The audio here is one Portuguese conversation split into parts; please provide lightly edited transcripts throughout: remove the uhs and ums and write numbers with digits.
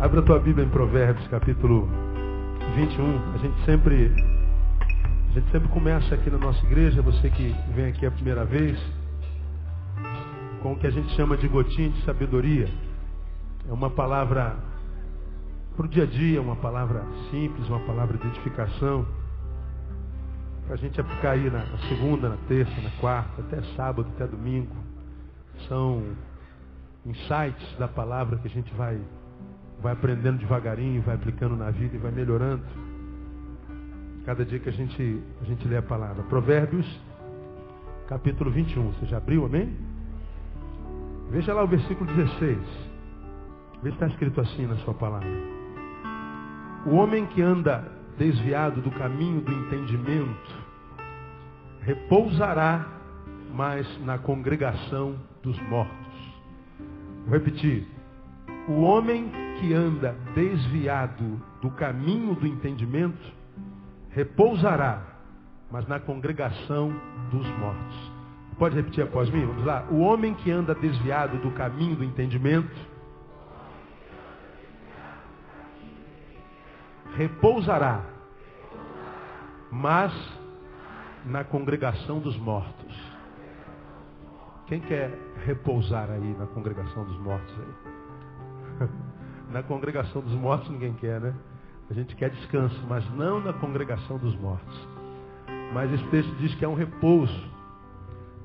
Abra a tua Bíblia em Provérbios, capítulo 21. A gente sempre começa aqui na nossa igreja, você que vem aqui a primeira vez, com o que a gente chama de gotinha de sabedoria. É uma palavra para o dia a dia, uma palavra simples, uma palavra de edificação, para a gente aplicar aí na segunda, na terça, na quarta, até sábado, até domingo. São insights da palavra que a gente vai aprendendo devagarinho, vai aplicando na vida e vai melhorando cada dia que a gente lê a palavra. Provérbios, capítulo 21. Você já abriu, amém? Veja lá o versículo 16. Vê se está escrito assim na sua palavra. O homem que anda desviado do caminho do entendimento repousará mais na congregação dos mortos. Vou repetir. O homem que anda desviado do caminho do entendimento repousará, mas na congregação dos mortos. Pode repetir após mim? Vamos lá. O homem que anda desviado do caminho do entendimento repousará, mas na congregação dos mortos. Quem quer repousar aí na congregação dos mortos aí? Na congregação dos mortos ninguém quer, né? A gente quer descanso, mas não na congregação dos mortos. Mas esse texto diz que é um repouso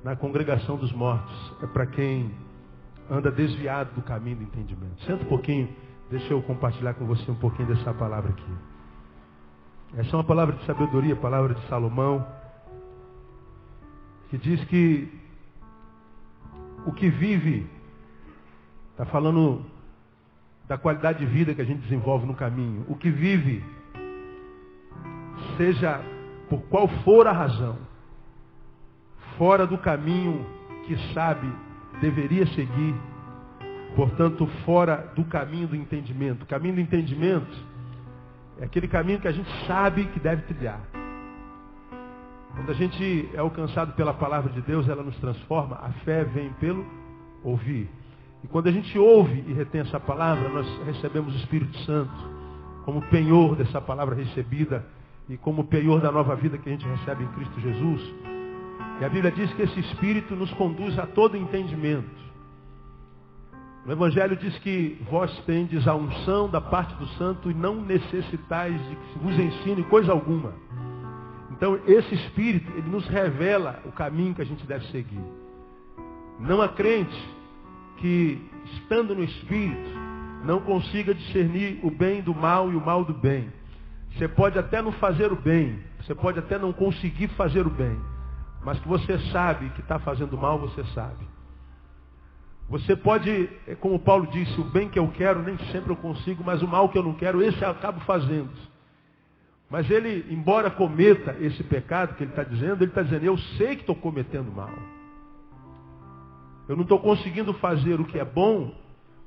na congregação dos mortos. É para quem anda desviado do caminho do entendimento. Senta um pouquinho, deixa eu compartilhar com você um pouquinho dessa palavra aqui. Essa é uma palavra de sabedoria, palavra de Salomão, que diz que o que vive, está falando da qualidade de vida que a gente desenvolve no caminho. O que vive, seja por qual for a razão, fora do caminho que sabe deveria seguir, portanto, fora do caminho do entendimento. O caminho do entendimento é aquele caminho que a gente sabe que deve trilhar. Quando a gente é alcançado pela palavra de Deus, ela nos transforma. A fé vem pelo ouvir. E quando a gente ouve e retém essa palavra, nós recebemos o Espírito Santo como penhor dessa palavra recebida e como penhor da nova vida que a gente recebe em Cristo Jesus. E a Bíblia diz que esse Espírito nos conduz a todo entendimento. O Evangelho diz que vós tendes a unção da parte do Santo e não necessitais de que se vos ensine coisa alguma. Então esse Espírito, ele nos revela o caminho que a gente deve seguir. Não há crente que, estando no Espírito, não consiga discernir o bem do mal e o mal do bem. Você pode até não fazer o bem, você pode até não conseguir fazer o bem, mas que você sabe que está fazendo mal, você sabe. Você pode, como Paulo disse, o bem que eu quero nem sempre eu consigo, mas o mal que eu não quero, esse eu acabo fazendo. Mas ele, embora cometa esse pecado que ele está dizendo, eu sei que estou cometendo mal. Eu não estou conseguindo fazer o que é bom,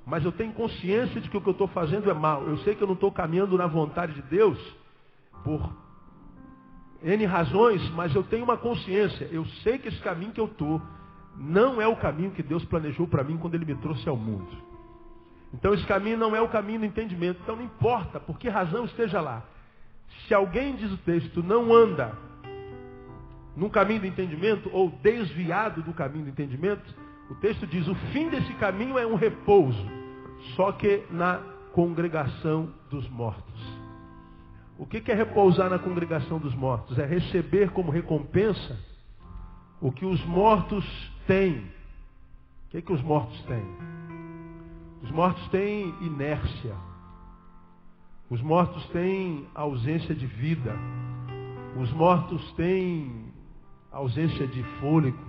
mas eu tenho consciência de que o que eu estou fazendo é mal. Eu sei que eu não estou caminhando na vontade de Deus por N razões, mas eu tenho uma consciência. Eu sei que esse caminho que eu estou não é o caminho que Deus planejou para mim quando Ele me trouxe ao mundo. Então esse caminho não é o caminho do entendimento. Então não importa por que razão esteja lá. Se alguém, diz o texto, não anda num caminho do entendimento ou desviado do caminho do entendimento, o texto diz, o fim desse caminho é um repouso, só que na congregação dos mortos. O que é repousar na congregação dos mortos? É receber como recompensa o que os mortos têm. O que os mortos têm? Os mortos têm inércia. Os mortos têm ausência de vida. Os mortos têm ausência de fôlego.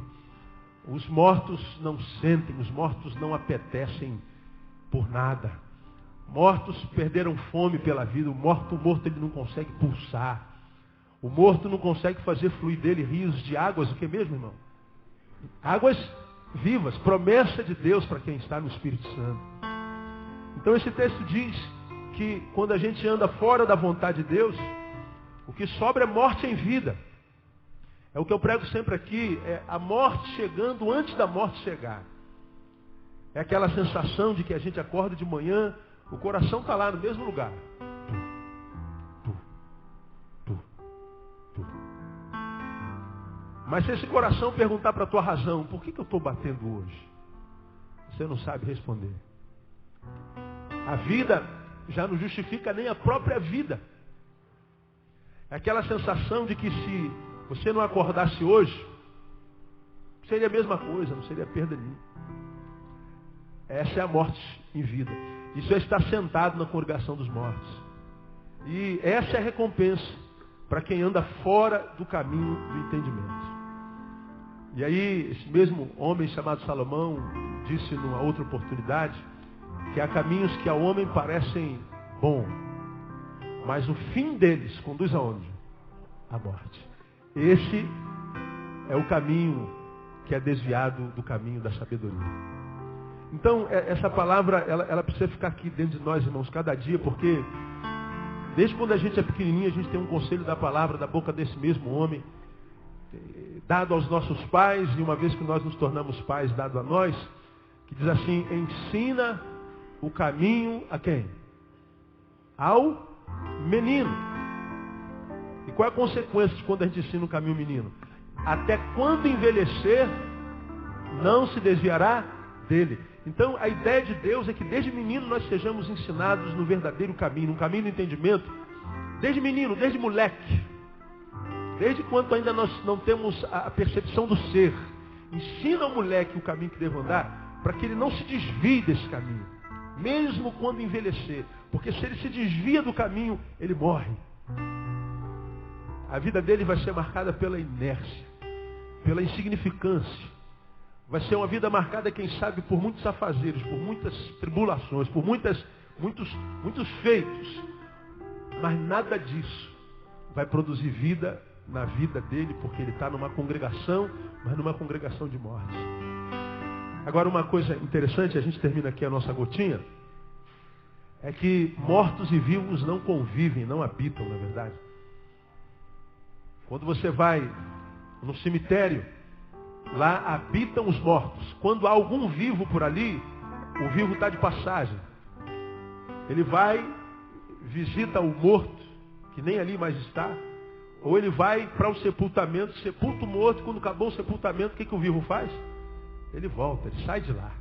Os mortos não sentem, os mortos não apetecem por nada. Mortos perderam fome pela vida. O morto ele não consegue pulsar. O morto não consegue fazer fluir dele rios de águas, o que mesmo, irmão? Águas vivas, promessa de Deus para quem está no Espírito Santo. Então esse texto diz que quando a gente anda fora da vontade de Deus, o que sobra é morte em vida. É o que eu prego sempre aqui, é a morte chegando antes da morte chegar. É aquela sensação de que a gente acorda de manhã O coração está lá no mesmo lugar. Mas se esse coração perguntar para a tua razão, por que eu estou batendo hoje? Você não sabe responder. A vida já não justifica nem a própria vida. É aquela sensação de que se você não acordasse hoje, seria a mesma coisa, não seria perda nenhuma. Essa é a morte em vida. Isso é estar sentado na congregação dos mortos. E essa é a recompensa para quem anda fora do caminho do entendimento. E aí, esse mesmo homem chamado Salomão disse numa outra oportunidade que há caminhos que ao homem parecem bons, mas o fim deles conduz aonde? À morte. Esse é o caminho que é desviado do caminho da sabedoria. Então, essa palavra, ela precisa ficar aqui dentro de nós, irmãos, cada dia, porque desde quando a gente é pequenininho, a gente tem um conselho da palavra da boca desse mesmo homem, dado aos nossos pais, e uma vez que nós nos tornamos pais, dado a nós, que diz assim: ensina o caminho a quem? Ao menino. E qual é a consequência de quando a gente ensina o caminho ao menino? Até quando envelhecer, não se desviará dele. Então, a ideia de Deus é que desde menino nós sejamos ensinados no verdadeiro caminho, no caminho do entendimento, desde menino, desde moleque. Desde quando ainda nós não temos a percepção do ser. Ensina ao moleque o caminho que deve andar, para que ele não se desvie desse caminho. Mesmo quando envelhecer. Porque se ele se desvia do caminho, ele morre. A vida dele vai ser marcada pela inércia, pela insignificância. Vai ser uma vida marcada, quem sabe, por muitos afazeres, por muitas tribulações, por muitos feitos. Mas nada disso vai produzir vida na vida dele, porque ele está numa congregação, mas numa congregação de morte. Agora, uma coisa interessante, a gente termina aqui a nossa gotinha, é que mortos e vivos não convivem, não habitam, na verdade. Quando você vai no cemitério, lá habitam os mortos. Quando há algum vivo por ali, o vivo está de passagem. Ele vai, visita o morto, que nem ali mais está, ou ele vai para o sepultamento, sepulta o morto, quando acabou o sepultamento, o que o vivo faz? Ele volta, ele sai de lá.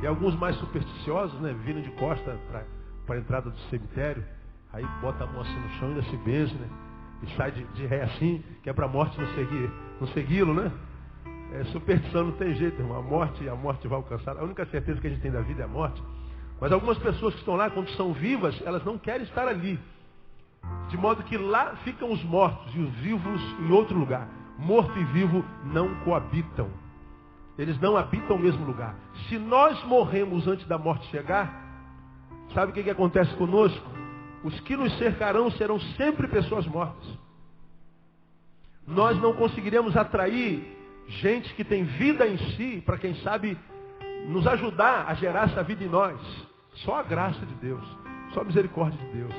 E alguns mais supersticiosos, né, viram de costa para a entrada do cemitério, aí bota a mão assim no chão e ainda se beija, né, e sai de ré assim, que é para a morte não segui-lo, né? Superstição não tem jeito, irmão. A morte vai alcançar. A única certeza que a gente tem da vida é a morte. Mas algumas pessoas que estão lá, quando são vivas, elas não querem estar ali. De modo que lá ficam os mortos e os vivos em outro lugar. Morto e vivo não coabitam. Eles não habitam o mesmo lugar. Se nós morremos antes da morte chegar, sabe o que acontece conosco? Os que nos cercarão serão sempre pessoas mortas. Nós não conseguiremos atrair gente que tem vida em si, para quem sabe nos ajudar a gerar essa vida em nós. Só a graça de Deus, só a misericórdia de Deus.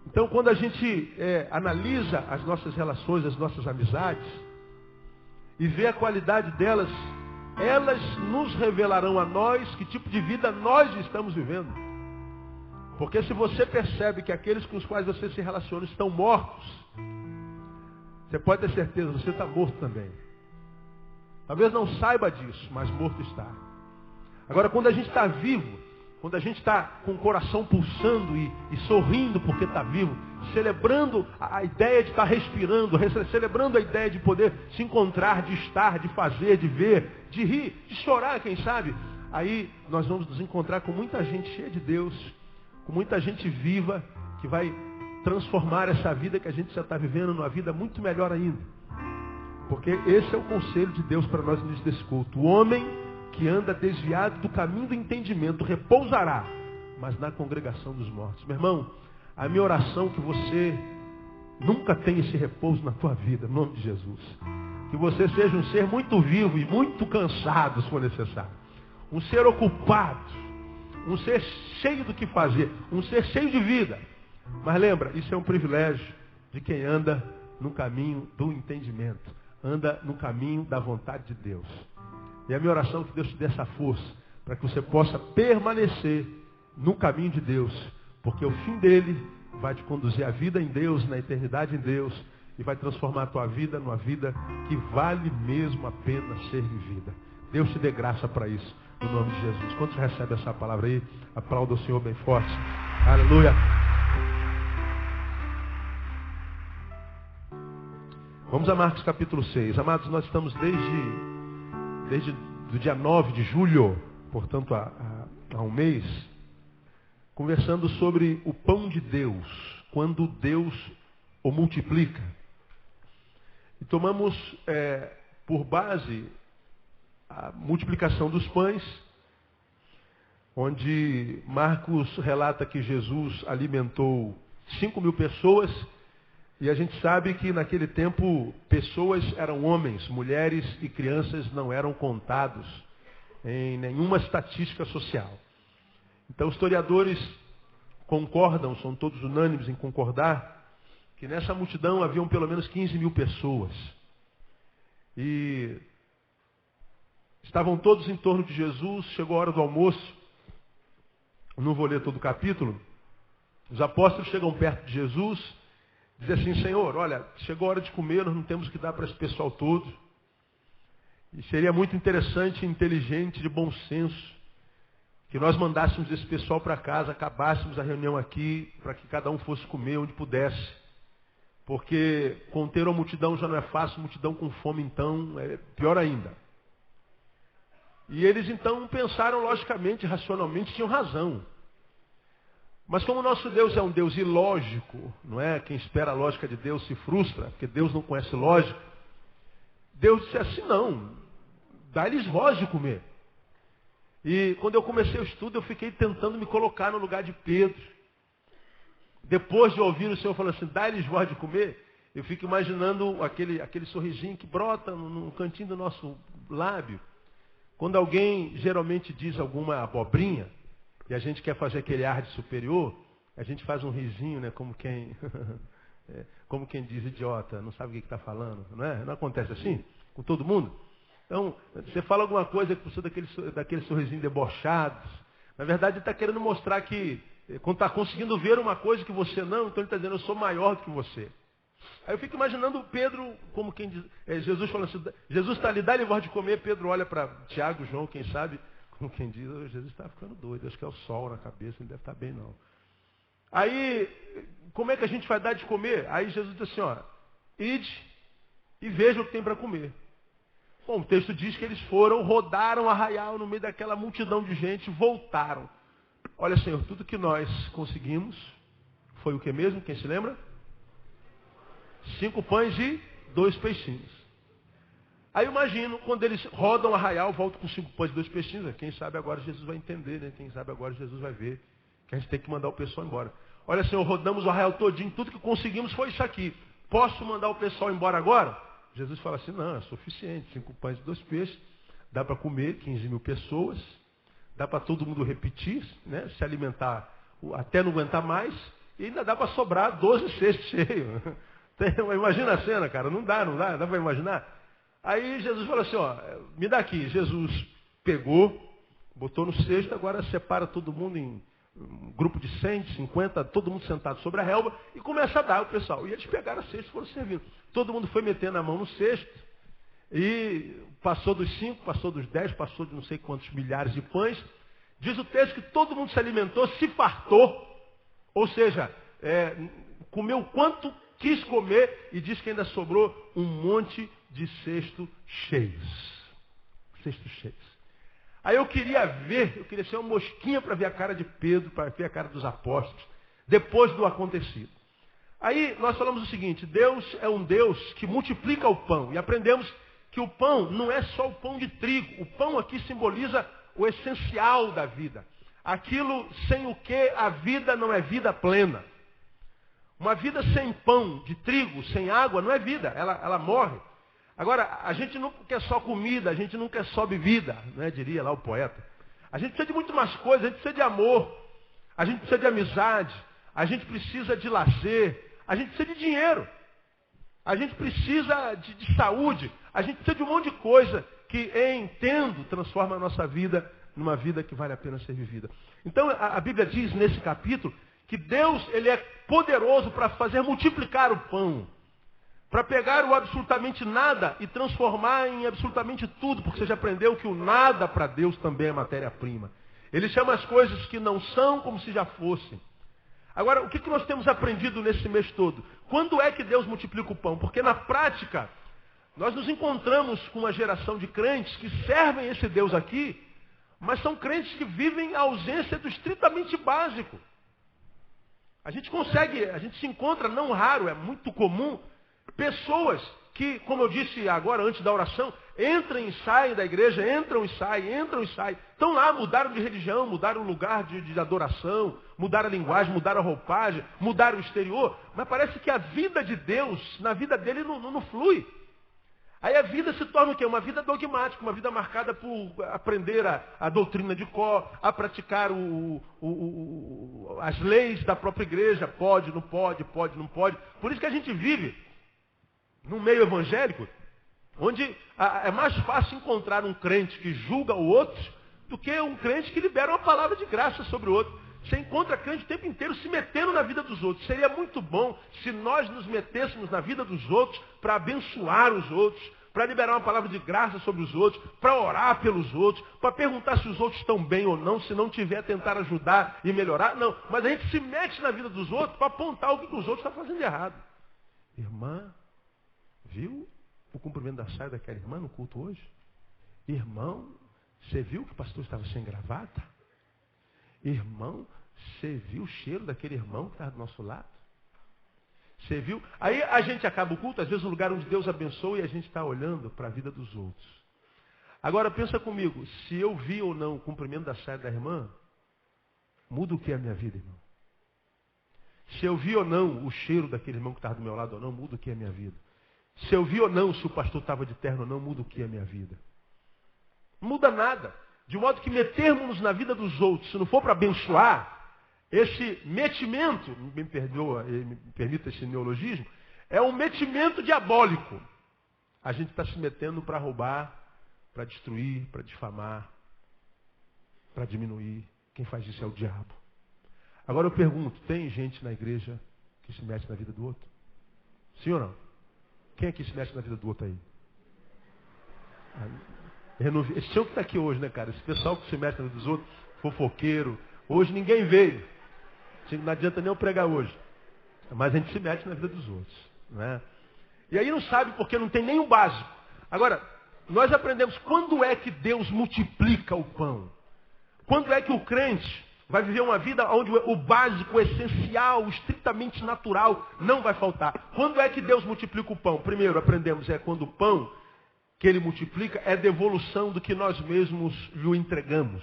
Então, quando a gente analisa as nossas relações, as nossas amizades, e vê a qualidade delas, elas nos revelarão a nós que tipo de vida nós estamos vivendo. Porque se você percebe que aqueles com os quais você se relaciona estão mortos, você pode ter certeza, você está morto também. Talvez não saiba disso, mas morto está. Agora, quando a gente está vivo, quando a gente está com o coração pulsando e sorrindo porque está vivo, celebrando a ideia de estar respirando, celebrando a ideia de poder se encontrar, de estar, de fazer, de ver, de rir, de chorar, quem sabe, aí nós vamos nos encontrar com muita gente cheia de Deus, com muita gente viva, que vai transformar essa vida que a gente já está vivendo numa vida muito melhor ainda. Porque esse é o conselho de Deus para nós no início desse culto. O homem que anda desviado do caminho do entendimento repousará, mas na congregação dos mortos. Meu irmão, a minha oração é que você nunca tenha esse repouso na tua vida, em nome de Jesus. Que você seja um ser muito vivo e muito cansado, se for necessário. Um ser ocupado, um ser cheio do que fazer, um ser cheio de vida. Mas lembra, isso é um privilégio de quem anda no caminho do entendimento. Anda no caminho da vontade de Deus. E a minha oração é que Deus te dê essa força, para que você possa permanecer no caminho de Deus, porque o fim dele vai te conduzir à vida em Deus, na eternidade em Deus, e vai transformar a tua vida numa vida que vale mesmo a pena ser vivida. Deus te dê graça para isso, no nome de Jesus. Quantos recebem essa palavra aí? Aplauda o Senhor bem forte. Aleluia. Vamos a Marcos capítulo 6. Amados, nós estamos desde o dia 9 de julho, portanto há um mês, conversando sobre o pão de Deus, quando Deus o multiplica. E tomamos por base a multiplicação dos pães, onde Marcos relata que Jesus alimentou 5.000 pessoas, e a gente sabe que naquele tempo pessoas eram homens, mulheres e crianças não eram contados em nenhuma estatística social. Então, os historiadores concordam, são todos unânimes em concordar, que nessa multidão haviam pelo menos 15.000 pessoas. E estavam todos em torno de Jesus, chegou a hora do almoço. Não vou ler todo o capítulo. Os apóstolos chegam perto de Jesus, dizem assim: Senhor, olha, chegou a hora de comer, nós não temos que dar para esse pessoal todo. E seria muito interessante, inteligente, de bom senso, que nós mandássemos esse pessoal para casa, acabássemos a reunião aqui, para que cada um fosse comer onde pudesse. Porque conter a multidão já não é fácil, multidão com fome então é pior ainda. E eles então pensaram logicamente, racionalmente, tinham razão. Mas como o nosso Deus é um Deus ilógico, não é? Quem espera a lógica de Deus se frustra, porque Deus não conhece lógica. Deus disse assim: não, dá-lhes voz de comer. E quando eu comecei o estudo, eu fiquei tentando me colocar no lugar de Pedro. Depois de ouvir o Senhor falando assim: dá-lhes voz de comer, eu fico imaginando aquele sorrisinho que brota no cantinho do nosso lábio. Quando alguém geralmente diz alguma abobrinha, e a gente quer fazer aquele ar de superior, a gente faz um risinho, né? Como quem diz idiota, não sabe o que está falando, não é? Não acontece assim com todo mundo? Então, você fala alguma coisa que precisa daquele sorrisinho debochado. Na verdade, ele está querendo mostrar que, quando está conseguindo ver uma coisa que você não, então ele está dizendo: eu sou maior do que você. Aí eu fico imaginando Pedro, como quem diz, Jesus falando assim: Jesus está ali, dá-lhe voz de comer. Pedro olha para Tiago, João, quem sabe, como quem diz: Jesus está ficando doido, acho que é o sol na cabeça, não deve estar bem não. Aí, como é que a gente vai dar de comer? Aí Jesus diz assim: ó, ide e veja o que tem para comer. Bom, o texto diz que eles foram, rodaram arraial no meio daquela multidão de gente, voltaram. Olha, Senhor, tudo que nós conseguimos foi o que mesmo? Quem se lembra? 5 pães e 2 peixinhos. Aí eu imagino, quando eles rodam arraial, voltam com 5 pães e 2 peixinhos. Quem sabe agora Jesus vai entender, né? Quem sabe agora Jesus vai ver que a gente tem que mandar o pessoal embora. Olha, Senhor, rodamos o arraial todinho, tudo que conseguimos foi isso aqui. Posso mandar o pessoal embora agora? Jesus fala assim: não, é suficiente, 5 pães e 2 peixes, dá para comer 15.000 pessoas, dá para todo mundo repetir, né? Se alimentar até não aguentar mais, e ainda dá para sobrar 12 cestos cheios. Imagina a cena, cara, não dá para imaginar? Aí Jesus fala assim: ó, me dá aqui. Jesus pegou, botou no cesto, agora separa todo mundo em um grupo de 100, 50, todo mundo sentado sobre a relva, e começa a dar o pessoal. E eles pegaram a cesta e foram servindo. Todo mundo foi metendo a mão no cesto, e passou dos 5, passou dos 10, passou de não sei quantos milhares de pães. Diz o texto que todo mundo se alimentou, se fartou, ou seja, comeu quanto quis comer, e diz que ainda sobrou um monte de cestos cheios. Cestos cheios. Aí eu queria ser uma mosquinha para ver a cara de Pedro, para ver a cara dos apóstolos, depois do acontecido. Aí nós falamos o seguinte: Deus é um Deus que multiplica o pão. E aprendemos que o pão não é só o pão de trigo. O pão aqui simboliza o essencial da vida. Aquilo sem o que a vida não é vida plena. Uma vida sem pão de trigo, sem água, não é vida, ela morre. Agora, a gente não quer só comida, a gente não quer só bebida, né, diria lá o poeta. A gente precisa de muito mais coisas, a gente precisa de amor, a gente precisa de amizade, a gente precisa de lazer, a gente precisa de dinheiro, a gente precisa de saúde, a gente precisa de um monte de coisa que, em tendo, transforma a nossa vida numa vida que vale a pena ser vivida. Então a Bíblia diz nesse capítulo que Deus ele é poderoso para fazer multiplicar o pão. Para pegar o absolutamente nada e transformar em absolutamente tudo. Porque você já aprendeu que o nada para Deus também é matéria-prima. Ele chama as coisas que não são como se já fossem. Agora, o que nós temos aprendido nesse mês todo? Quando é que Deus multiplica o pão? Porque na prática, nós nos encontramos com uma geração de crentes que servem esse Deus aqui, mas são crentes que vivem a ausência do estritamente básico. A gente se encontra, não raro, é muito comum, pessoas que, como eu disse agora antes da oração, entram e saem da igreja, entram e saem. Estão lá, mudaram de religião, mudaram o lugar de adoração, mudaram a linguagem, mudaram a roupagem, mudaram o exterior, mas parece que a vida de Deus, na vida dele, não flui. Aí a vida se torna o quê? Uma vida dogmática, uma vida marcada por aprender a doutrina de cor, a praticar as leis da própria igreja, pode, não pode. Por isso que a gente vive num meio evangélico, onde é mais fácil encontrar um crente que julga o outro do que um crente que libera uma palavra de graça sobre o outro. Você encontra crente o tempo inteiro se metendo na vida dos outros. Seria muito bom se nós nos metêssemos na vida dos outros para abençoar os outros, para liberar uma palavra de graça sobre os outros, para orar pelos outros, para perguntar se os outros estão bem ou não, se não tiver, tentar ajudar e melhorar. Não, mas a gente se mete na vida dos outros para apontar o que os outros estão fazendo de errado. Irmã, viu o cumprimento da saia daquela irmã no culto hoje? Irmão, você viu que o pastor estava sem gravata? Irmão, você viu o cheiro daquele irmão que estava do nosso lado? Você viu? Aí a gente acaba o culto, às vezes no lugar onde Deus abençoa e a gente está olhando para a vida dos outros. Agora pensa comigo, se eu vi ou não o cumprimento da saia da irmã, muda o que é a minha vida, irmão? Se eu vi ou não o cheiro daquele irmão que estava do meu lado ou não, muda o que é a minha vida? Se eu vi ou não se o pastor estava de terno ou não, muda o que é a minha vida? Não muda nada. De modo que metermos na vida dos outros, se não for para abençoar, esse metimento, me permita esse neologismo, é um metimento diabólico. A gente está se metendo para roubar, para destruir, para difamar, para diminuir. Quem faz isso é o diabo. Agora eu pergunto, tem gente na igreja que se mete na vida do outro? Sim ou não? Quem aqui se mete na vida do outro aí? Esse senhor que está aqui hoje, né, cara? Esse pessoal que se mete na vida dos outros, fofoqueiro. Hoje ninguém veio. Não adianta nem eu pregar hoje. Mas a gente se mete na vida dos outros. Né? E aí não sabe porque não tem nem o básico. Agora, nós aprendemos quando é que Deus multiplica o pão. Quando é que o crente vai viver uma vida onde o básico, o essencial, o estritamente natural não vai faltar. Quando é que Deus multiplica o pão? Primeiro, aprendemos, é quando o pão que ele multiplica é devolução do que nós mesmos lhe entregamos.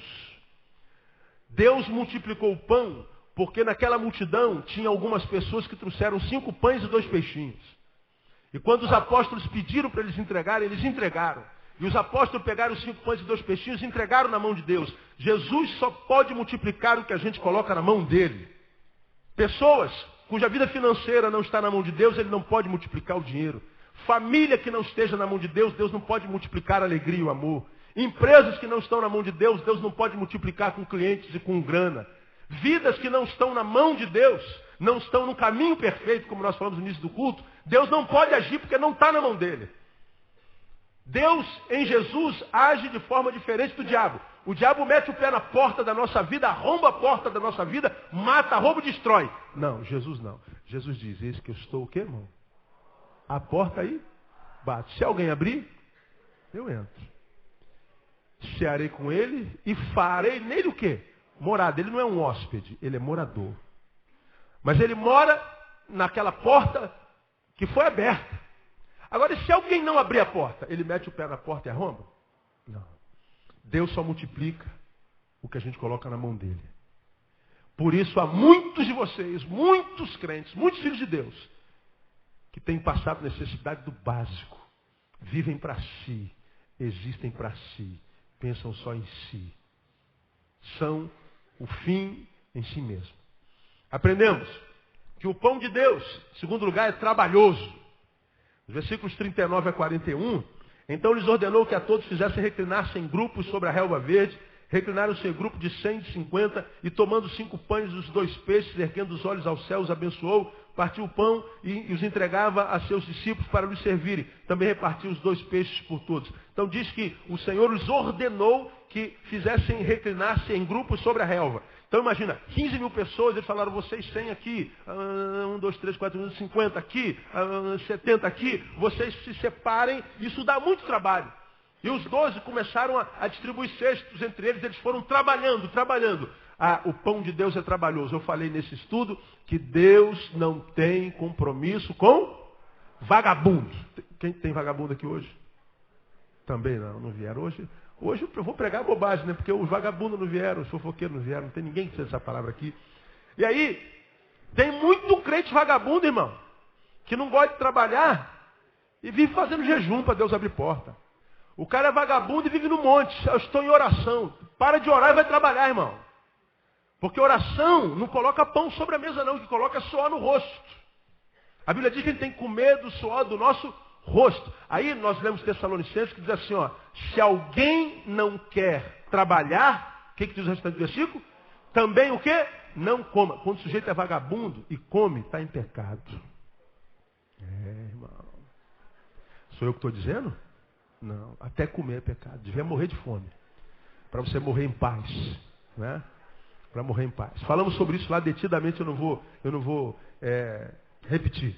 Deus multiplicou o pão porque naquela multidão tinha algumas pessoas que trouxeram 5 pães e 2 peixinhos. E quando os apóstolos pediram para eles entregarem, eles entregaram. E os apóstolos pegaram os 5 pães e 2 peixinhos e entregaram na mão de Deus. Jesus só pode multiplicar o que a gente coloca na mão dele. Pessoas cuja vida financeira não está na mão de Deus, ele não pode multiplicar o dinheiro. Família que não esteja na mão de Deus, Deus não pode multiplicar a alegria e o amor. Empresas que não estão na mão de Deus, Deus não pode multiplicar com clientes e com grana. Vidas que não estão na mão de Deus, não estão no caminho perfeito, como nós falamos no início do culto, Deus não pode agir porque não está na mão dele. Deus, em Jesus, age de forma diferente do diabo. O diabo mete o pé na porta da nossa vida, arromba a porta da nossa vida, mata, rouba e destrói. Não, Jesus não. Jesus diz, eis que eu estou o quê, irmão? A porta aí, bate. Se alguém abrir, eu entro. Cearei com ele e farei nele o quê? Morada. Ele não é um hóspede, ele é morador. Mas ele mora naquela porta que foi aberta. Agora, se alguém não abrir a porta, ele mete o pé na porta e arromba? Não. Deus só multiplica o que a gente coloca na mão dele. Por isso, há muitos de vocês, muitos crentes, muitos filhos de Deus, que têm passado necessidade do básico. Vivem para si, existem para si, pensam só em si. São o fim em si mesmo. Aprendemos que o pão de Deus, em segundo lugar, é trabalhoso. Nos versículos 39 a 41, então lhes ordenou que a todos fizessem reclinar-se em grupos sobre a relva verde, Reclinaram-se em grupo de 100, de 50, e tomando 5 pães e os 2 peixes, erguendo os olhos aos céus, abençoou, partiu o pão e os entregava a seus discípulos para lhes servirem. Também repartiu os 2 peixes por todos. Então diz que o Senhor os ordenou que fizessem reclinar-se em grupos sobre a relva. Então imagina, 15 mil pessoas, eles falaram, vocês 100 aqui, 1, 2, 3, 4, 50 aqui, 70 aqui, vocês se separem, isso dá muito trabalho. E os 12 começaram a distribuir cestos entre eles, eles foram trabalhando. O pão de Deus é trabalhoso. Eu falei nesse estudo que Deus não tem compromisso com vagabundos. Quem tem vagabundo aqui hoje? Também não vieram hoje. Hoje eu vou pregar bobagem, né? Porque os vagabundos não vieram, os fofoqueiros não vieram, não tem ninguém que seja essa palavra aqui. E aí, tem muito crente vagabundo, irmão, que não gosta de trabalhar e vive fazendo jejum para Deus abrir porta. O cara é vagabundo e vive no monte. Eu estou em oração. Para de orar e vai trabalhar, irmão. Porque oração não coloca pão sobre a mesa, não. Que coloca suor no rosto. A Bíblia diz que a gente tem que comer do suor do nosso rosto. Aí nós lemos Tessalonicenses que diz assim, ó. Se alguém não quer trabalhar, o que diz o restante do versículo? Também o quê? Não coma. Quando o sujeito é vagabundo e come, está em pecado. Irmão. Sou eu que estou dizendo? Não, até comer é pecado. Devia morrer de fome. Para você morrer em paz. Né? Para morrer em paz. Falamos sobre isso lá detidamente, eu não vou repetir.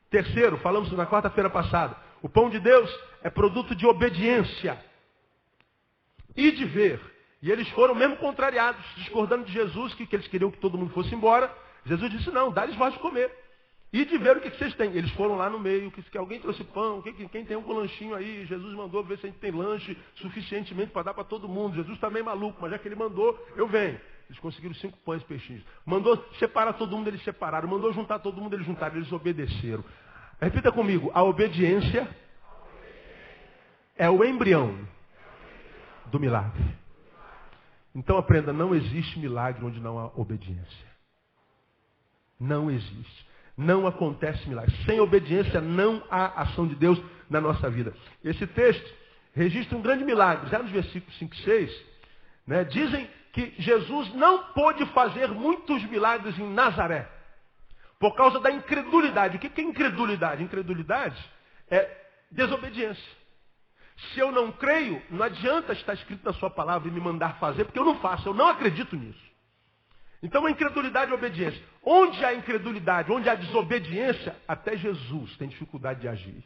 Terceiro, falamos na quarta-feira passada. O pão de Deus é produto de obediência. E de ver. E eles foram mesmo contrariados, discordando de Jesus, que eles queriam que todo mundo fosse embora. Jesus disse, não, dá-lhes voz de comer. E de ver o que vocês têm. Eles foram lá no meio, que alguém trouxe pão, quem tem um lanchinho aí, Jesus mandou ver se a gente tem lanche suficientemente para dar para todo mundo. Jesus está meio maluco, mas já que ele mandou, eu venho. Eles conseguiram 5 pães e peixinhos. Mandou separar todo mundo, eles separaram. Mandou juntar todo mundo, eles juntaram. Eles obedeceram. Repita comigo, a obediência é o embrião do milagre. Então aprenda, não existe milagre onde não há obediência. Não existe. Não acontece milagre. Sem obediência não há ação de Deus na nossa vida. Esse texto registra um grande milagre. Já nos versículos 5 e 6, né, dizem que Jesus não pôde fazer muitos milagres em Nazaré. Por causa da incredulidade. O que é incredulidade? Incredulidade é desobediência. Se eu não creio, não adianta estar escrito na sua palavra e me mandar fazer, porque eu não faço, eu não acredito nisso. Então a incredulidade e a obediência. Onde há incredulidade, onde há desobediência, até Jesus tem dificuldade de agir.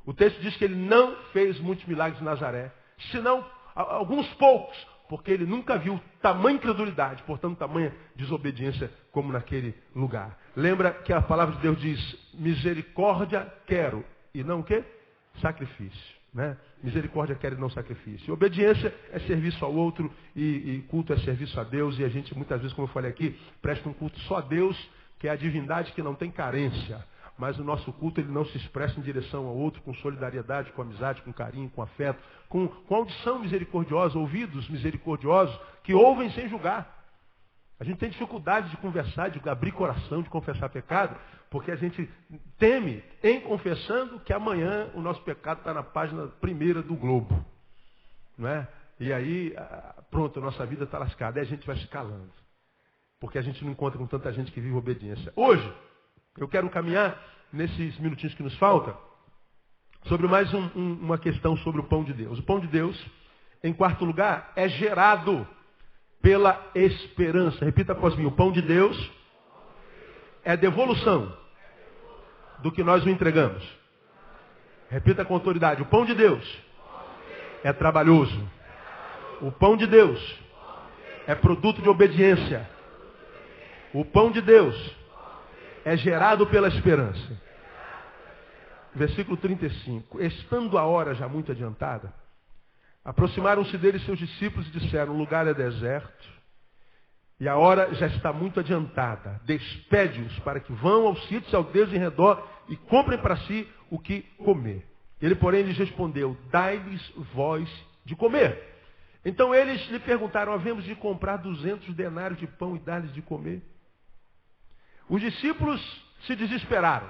O texto diz que ele não fez muitos milagres em Nazaré, senão alguns poucos, porque ele nunca viu tamanha incredulidade, portanto tamanha desobediência como naquele lugar. Lembra que a palavra de Deus diz, misericórdia quero, e não o quê? Sacrifício. Né? Misericórdia quer e não sacrifício. Obediência é serviço ao outro e culto é serviço a Deus. E a gente muitas vezes, como eu falei aqui, presta um culto só a Deus, que é a divindade que não tem carência. Mas o nosso culto ele não se expressa em direção ao outro com solidariedade, com amizade, com carinho, com afeto, com audição misericordiosa, ouvidos misericordiosos que ouvem sem julgar. A gente tem dificuldade de conversar, de abrir coração, de confessar pecado, porque a gente teme, em confessando, que amanhã o nosso pecado está na página 1ª do Globo. Não é? E aí, pronto, a nossa vida está lascada. Aí a gente vai se calando. Porque a gente não encontra com tanta gente que vive obediência. Hoje, eu quero caminhar, nesses minutinhos que nos faltam, sobre mais uma questão sobre o pão de Deus. O pão de Deus, em quarto lugar, é gerado pela esperança. Repita após mim. O pão de Deus é devolução do que nós o entregamos. Repita com autoridade. O pão de Deus é trabalhoso. O pão de Deus é produto de obediência. O pão de Deus é gerado pela esperança. Versículo 35. Estando a hora já muito adiantada, aproximaram-se dele seus discípulos e disseram, o lugar é deserto e a hora já está muito adiantada. Despede-os para que vão aos sítios, aldeias em redor e comprem para si o que comer. Ele, porém, lhes respondeu, dai-lhes vós de comer. Então eles lhe perguntaram, havemos de comprar 200 denários de pão e dar-lhes de comer? Os discípulos se desesperaram.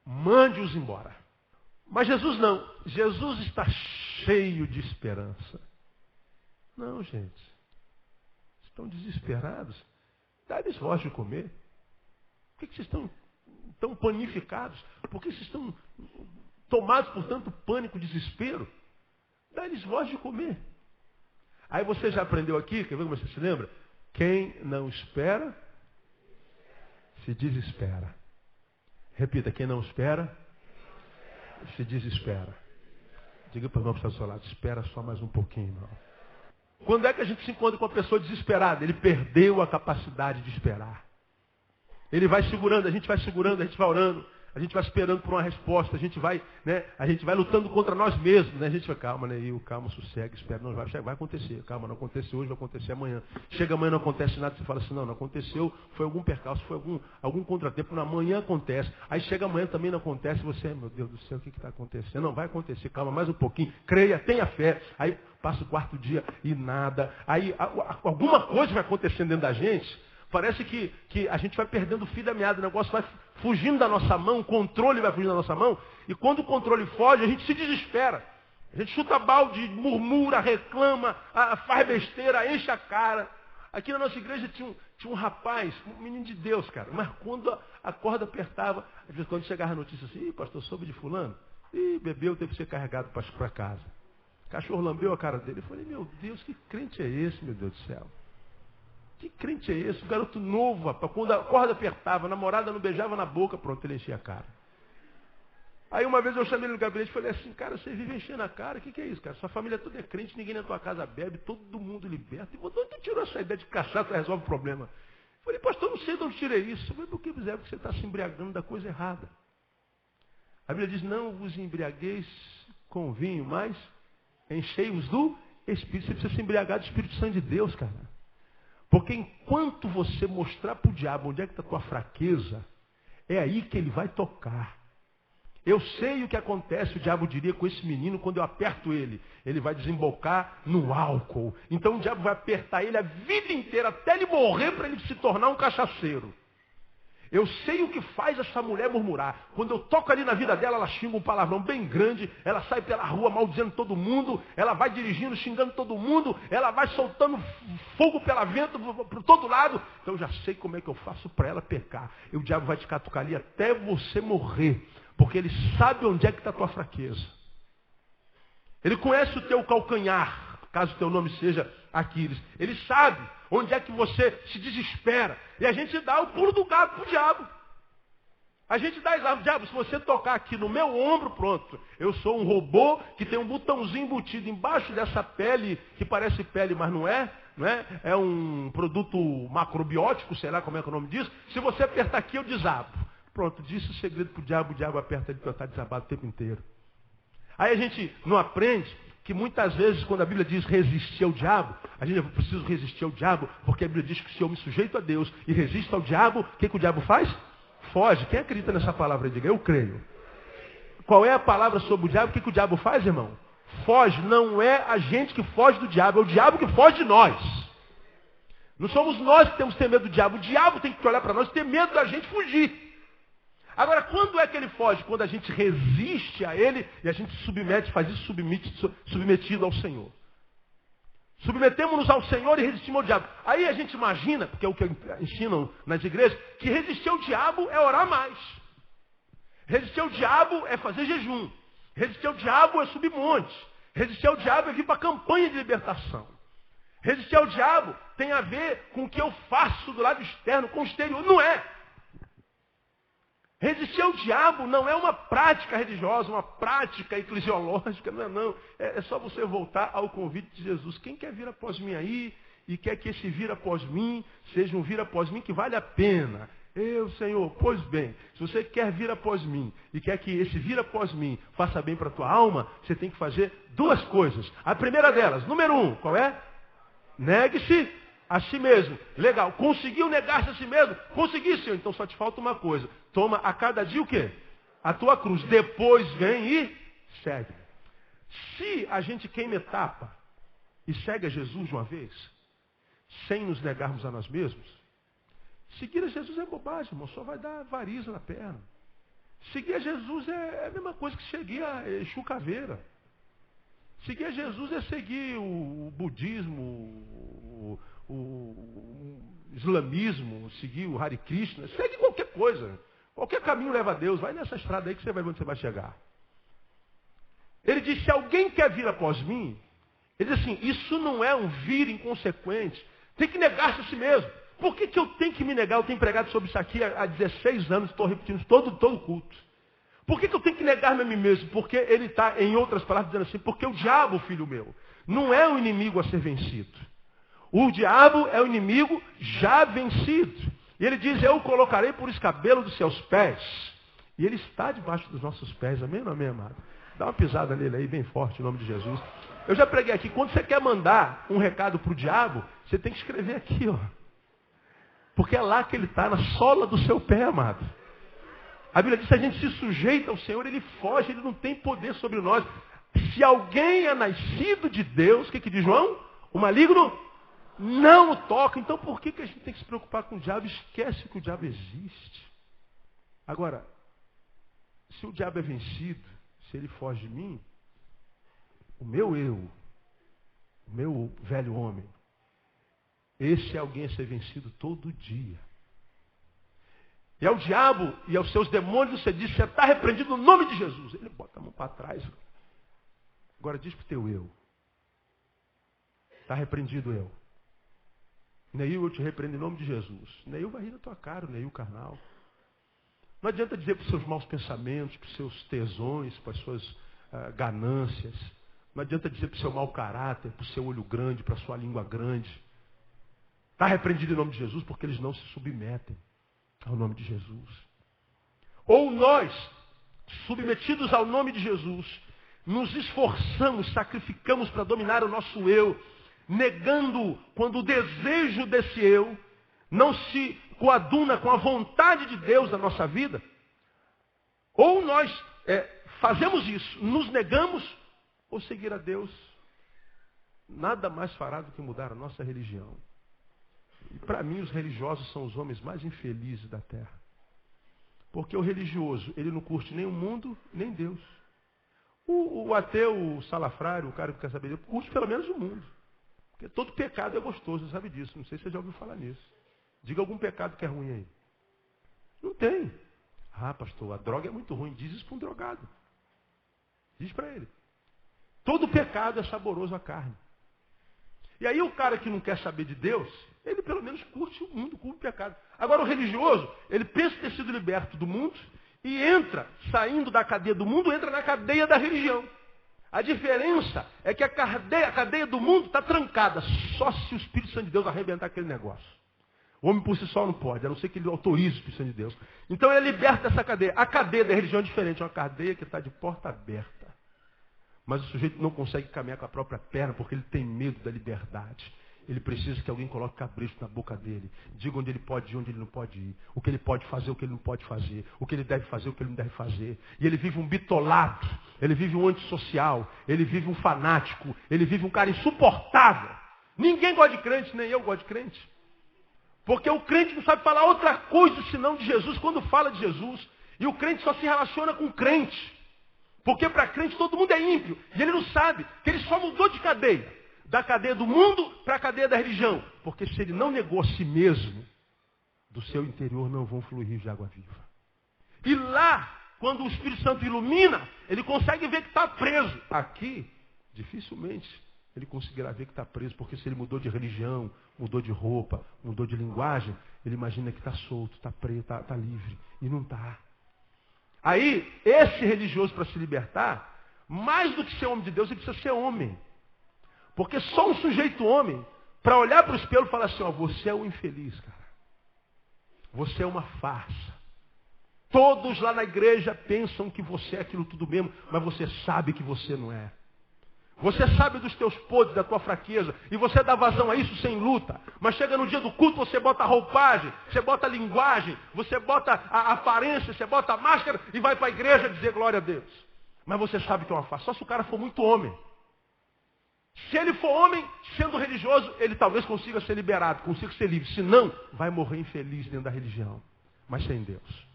Mande-os embora. Mas Jesus não. Jesus está cheio de esperança. Não, gente. Estão desesperados. Dá-lhes voz de comer. Por que vocês estão tão panificados? Por que vocês estão tomados por tanto pânico, desespero? Dá-lhes voz de comer. Aí você já aprendeu aqui, quer ver como você se lembra? Quem não espera, se desespera. Repita, quem não espera, se desespera. Diga para o irmão que está do seu lado, espera só mais um pouquinho, irmão. Quando é que a gente se encontra com uma pessoa desesperada? Ele perdeu a capacidade de esperar. Ele vai segurando, a gente vai orando, a gente vai esperando por uma resposta, a gente vai lutando contra nós mesmos, né? A gente vai, calma, né? Calma, sossega, espera, não vai acontecer, calma, não aconteceu hoje, vai acontecer amanhã. Chega amanhã, não acontece nada, você fala assim, não aconteceu, foi algum percalço, foi algum contratempo, na manhã acontece. Aí chega amanhã também não acontece, você, meu Deus do céu, o que está acontecendo? Não, vai acontecer, calma, mais um pouquinho, creia, tenha fé. Aí passa o quarto dia e nada. Aí alguma coisa vai acontecendo dentro da gente. Parece que a gente vai perdendo o fio da meada, o negócio vai fugindo da nossa mão, o controle vai fugindo da nossa mão, e quando o controle foge, a gente se desespera. A gente chuta balde, murmura, reclama, faz besteira, enche a cara. Aqui na nossa igreja tinha um rapaz, um menino de Deus, cara, mas quando a corda apertava, às vezes quando chegava a notícia assim, pastor, soube de fulano? Bebeu, teve que ser carregado para casa. O cachorro lambeu a cara dele. Eu falei, meu Deus, que crente é esse, meu Deus do céu? Que crente é esse? Um garoto novo, rapaz. Quando a corda apertava, a namorada não beijava na boca, pronto, ele enchia a cara. Aí uma vez eu chamei ele no gabinete e falei assim, cara, você vive enchendo a cara, o que é isso, cara? Sua família toda é crente, ninguém na tua casa bebe, todo mundo liberta. E onde tu tirou essa ideia de cachaça resolve o problema? Eu falei, pastor, não sei de onde tirei isso. Eu falei, do que fizer, porque você está se embriagando da coisa errada. A Bíblia diz, não vos embriagueis com vinho, mas enchei-vos do Espírito. Você precisa se embriagar do Espírito Santo de Deus, cara. Porque enquanto você mostrar para o diabo onde é que está a tua fraqueza, é aí que ele vai tocar. Eu sei o que acontece, o diabo diria com esse menino, quando eu aperto ele. Ele vai desembocar no álcool. Então o diabo vai apertar ele a vida inteira, até ele morrer, para ele se tornar um cachaceiro. Eu sei o que faz essa mulher murmurar. Quando eu toco ali na vida dela, ela xinga um palavrão bem grande, ela sai pela rua maldizendo todo mundo, ela vai dirigindo, xingando todo mundo, ela vai soltando fogo pela vento para todo lado. Então eu já sei como é que eu faço para ela pecar. E o diabo vai te catucar ali até você morrer, porque ele sabe onde é que está a tua fraqueza. Ele conhece o teu calcanhar, caso o teu nome seja Aquiles. Ele sabe onde é que você se desespera. E a gente dá o pulo do gato pro diabo. A gente dá exato. Diabo, se você tocar aqui no meu ombro, pronto. Eu sou um robô que tem um botãozinho embutido embaixo dessa pele, que parece pele, mas não é. Não é? É um produto macrobiótico, sei lá como é que é o nome disso. Se você apertar aqui, eu desabo. Pronto, disse o segredo pro diabo, o diabo aperta ele para estar desabado o tempo inteiro. Aí a gente não aprende que muitas vezes, quando a Bíblia diz resistir ao diabo, a gente precisa resistir ao diabo, porque a Bíblia diz que se eu me sujeito a Deus e resisto ao diabo, o que o diabo faz? Foge. Quem acredita nessa palavra? Diga, eu creio. Qual é a palavra sobre o diabo? O que o diabo faz, irmão? Foge. Não é a gente que foge do diabo, é o diabo que foge de nós. Não somos nós que temos que ter medo do diabo. O diabo tem que olhar para nós e ter medo da gente fugir. Agora, quando é que ele foge? Quando a gente resiste a ele e a gente submete, faz isso submetido ao Senhor. Submetemos-nos ao Senhor e resistimos ao diabo. Aí a gente imagina, porque é o que ensinam nas igrejas, que resistir ao diabo é orar mais. Resistir ao diabo é fazer jejum. Resistir ao diabo é subir monte. Resistir ao diabo é vir para a campanha de libertação. Resistir ao diabo tem a ver com o que eu faço do lado externo, com o exterior. Não é. Resistir ao diabo não é uma prática religiosa, uma prática eclesiológica, não é não. É só você voltar ao convite de Jesus. Quem quer vir após mim aí e quer que esse vir após mim seja um vir após mim que vale a pena. Eu, Senhor, pois bem, se você quer vir após mim e quer que esse vir após mim faça bem para a tua alma, você tem que fazer duas coisas. A primeira delas, número 1, qual é? Negue-se a si mesmo. Legal. Conseguiu negar-se a si mesmo? Consegui, Senhor. Então só te falta uma coisa. Toma a cada dia o quê? A tua cruz. Depois vem e segue. Se a gente queima etapa e segue a Jesus de uma vez, sem nos negarmos a nós mesmos, seguir a Jesus é bobagem, irmão. Só vai dar variza na perna. Seguir a Jesus é a mesma coisa que seguir a Exu Caveira. Seguir a Jesus é seguir o budismo, o islamismo, seguir o Hare Krishna. Segue qualquer coisa. Qualquer caminho leva a Deus. Vai nessa estrada aí que você vai ver onde você vai chegar. Ele diz, se alguém quer vir após mim, ele diz assim, isso não é um vir inconsequente. Tem que negar-se a si mesmo. Por que eu tenho que me negar? Eu tenho pregado sobre isso aqui há 16 anos, estou repetindo todo culto. Por que eu tenho que negar-me a mim mesmo? Porque ele está, em outras palavras, dizendo assim, porque o diabo, filho meu, não é o inimigo a ser vencido. O diabo é o inimigo já vencido. E ele diz, eu o colocarei por escabelo dos seus pés. E ele está debaixo dos nossos pés, amém ou não amém, amado? Dá uma pisada nele aí, bem forte, em nome de Jesus. Eu já preguei aqui, quando você quer mandar um recado para o diabo, você tem que escrever aqui, ó. Porque é lá que ele está, na sola do seu pé, amado. A Bíblia diz que se a gente se sujeita ao Senhor, ele foge, ele não tem poder sobre nós. Se alguém é nascido de Deus, o que diz João? O maligno não o toca. Então por que a gente tem que se preocupar com o diabo? Esquece que o diabo existe. Agora, se o diabo é vencido, se ele foge de mim, o meu eu, o meu velho homem, esse é alguém a ser vencido todo dia. E ao diabo e aos seus demônios você diz, você está repreendido no nome de Jesus. Ele bota a mão para trás. Agora diz para o teu eu. Está repreendido eu. Neil, eu te repreendo em nome de Jesus. Neil vai rir na tua cara, o Neil carnal. Não adianta dizer para os seus maus pensamentos, para os seus tesões, para as suas ganâncias. Não adianta dizer para o seu mau caráter, para o seu olho grande, para a sua língua grande. Está repreendido em nome de Jesus porque eles não se submetem ao nome de Jesus. Ou nós, submetidos ao nome de Jesus, nos esforçamos, sacrificamos para dominar o nosso eu, negando quando o desejo desse eu não se coaduna com a vontade de Deus na nossa vida. Ou nós fazemos isso, nos negamos, ou seguir a Deus nada mais fará do que mudar a nossa religião. E para mim os religiosos são os homens mais infelizes da terra. Porque o religioso, ele não curte nem o mundo, nem Deus. O ateu, o salafrário, o cara que quer saber Deus, curte pelo menos o mundo. Porque todo pecado é gostoso, você sabe disso. Não sei se você já ouviu falar nisso. Diga algum pecado que é ruim aí. Não tem. Ah, pastor, a droga é muito ruim. Diz isso para um drogado. Diz para ele. Todo pecado é saboroso à carne. E aí o cara que não quer saber de Deus, ele pelo menos curte o mundo, curte o pecado. Agora o religioso, ele pensa ter sido liberto do mundo e entra, saindo da cadeia do mundo, entra na cadeia da religião. A diferença é que a cadeia do mundo está trancada, só se o Espírito Santo de Deus arrebentar aquele negócio. O homem por si só não pode, a não ser que ele autorize o Espírito Santo de Deus. Então ele é liberto dessa cadeia. A cadeia da religião é diferente, é uma cadeia que está de porta aberta. Mas o sujeito não consegue caminhar com a própria perna porque ele tem medo da liberdade. Ele precisa que alguém coloque cabresto na boca dele. Diga onde ele pode ir, onde ele não pode ir. O que ele pode fazer, o que ele não pode fazer. O que ele deve fazer, o que ele não deve fazer. E ele vive um bitolado. Ele vive um antissocial. Ele vive um fanático. Ele vive um cara insuportável. Ninguém gosta de crente, nem eu gosto de crente. Porque o crente não sabe falar outra coisa senão de Jesus quando fala de Jesus. E o crente só se relaciona com o crente. Porque para crente todo mundo é ímpio. E ele não sabe que ele só mudou de cadeia. Da cadeia do mundo para a cadeia da religião. Porque se ele não negou a si mesmo, do seu interior não vão fluir rios de água viva. E lá, quando o Espírito Santo ilumina, ele consegue ver que está preso. Aqui, dificilmente, ele conseguirá ver que está preso. Porque se ele mudou de religião, mudou de roupa, mudou de linguagem, ele imagina que está solto, está preso, está livre. E não está. Aí, esse religioso, para se libertar, mais do que ser homem de Deus, ele precisa ser homem. Porque só um sujeito homem, para olhar para o espelho e falar assim, ó, você é um infeliz, cara. Você é uma farsa. Todos lá na igreja pensam que você é aquilo tudo mesmo, mas você sabe que você não é. Você sabe dos teus podres, da tua fraqueza, e você dá vazão a isso sem luta. Mas chega no dia do culto, você bota a roupagem, você bota a linguagem, você bota a aparência, você bota a máscara e vai para a igreja dizer glória a Deus. Mas você sabe que é uma farsa, só se o cara for muito homem. Se ele for homem, sendo religioso, ele talvez consiga ser liberado, consiga ser livre. Se não, vai morrer infeliz dentro da religião, mas sem Deus.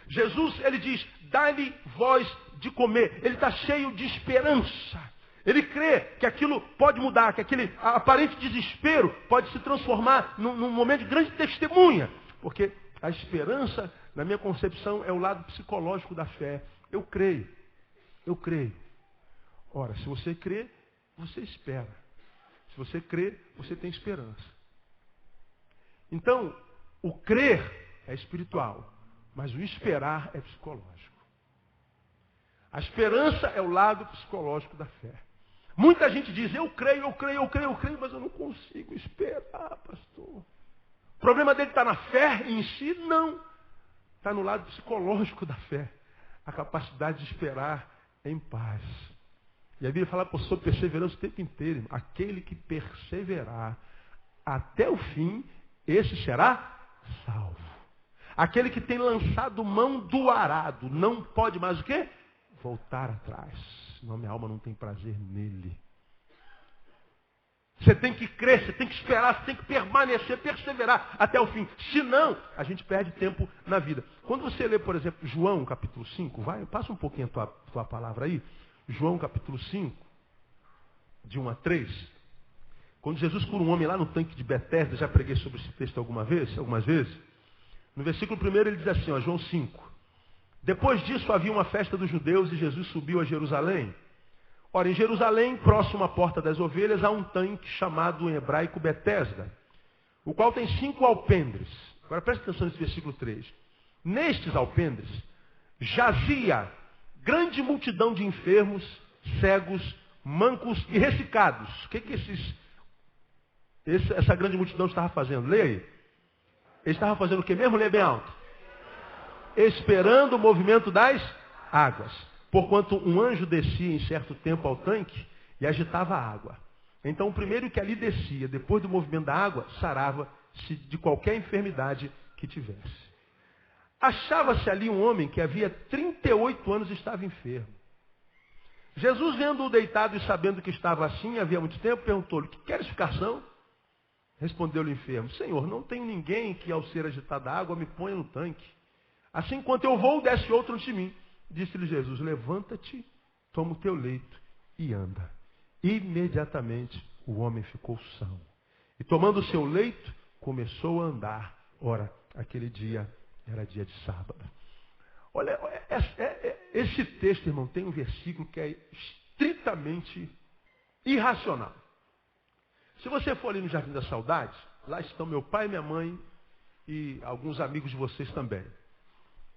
Jesus, ele diz, dá-lhe voz de comer. Ele está cheio de esperança. Ele crê que aquilo pode mudar, que aquele aparente desespero pode se transformar num momento de grande testemunha. Porque a esperança, na minha concepção, é o lado psicológico da fé. Eu creio. Eu creio. Ora, se você crê, você espera. Se você crê, você tem esperança. Então, o crer é espiritual, mas o esperar é psicológico. A esperança é o lado psicológico da fé. Muita gente diz, eu creio, mas eu não consigo esperar, pastor. O problema dele está na fé em si? Não. Está no lado psicológico da fé. A capacidade de esperar em paz. E a Bíblia fala sobre perseverança o tempo inteiro. Aquele que perseverar até o fim, esse será salvo. Aquele que tem lançado mão do arado, não pode mais o quê? Voltar atrás. Senão minha alma não tem prazer nele. Você tem que crer, você tem que esperar, você tem que permanecer, perseverar até o fim. Senão, a gente perde tempo na vida. Quando você lê, por exemplo, João capítulo 5, passa um pouquinho a tua palavra aí. João capítulo 5, de 1 a 3. Quando Jesus cura um homem lá no tanque de Betesda, já preguei sobre esse texto algumas vezes. No versículo 1 ele diz assim, ó, João 5. Depois disso havia uma festa dos judeus e Jesus subiu a Jerusalém. Ora, em Jerusalém, próximo à porta das ovelhas, há um tanque chamado em hebraico Betesda, o qual tem 5 alpendres. Agora preste atenção nesse versículo 3. Nestes alpendres jazia grande multidão de enfermos, cegos, mancos e ressecados. O que essa grande multidão estava fazendo? Leia aí. Ele estava fazendo o que mesmo? Leia bem alto. Esperando o movimento das águas. Porquanto um anjo descia em certo tempo ao tanque e agitava a água. Então o primeiro que ali descia, depois do movimento da água, sarava-se de qualquer enfermidade que tivesse. Achava-se ali um homem que havia 38 anos e estava enfermo. Jesus, vendo-o deitado e sabendo que estava assim havia muito tempo, perguntou-lhe, que queres ficar são? Respondeu-lhe o enfermo, Senhor, não tenho ninguém que ao ser agitada a água me ponha no tanque. Assim, enquanto eu vou, desce outro antes de mim. Disse-lhe Jesus, levanta-te, toma o teu leito e anda. Imediatamente o homem ficou são. E tomando o seu leito, começou a andar. Ora, aquele dia era dia de sábado. Olha, esse texto, irmão, tem um versículo que é estritamente irracional. Se você for ali no Jardim da Saudade, lá estão meu pai e minha mãe e alguns amigos de vocês também.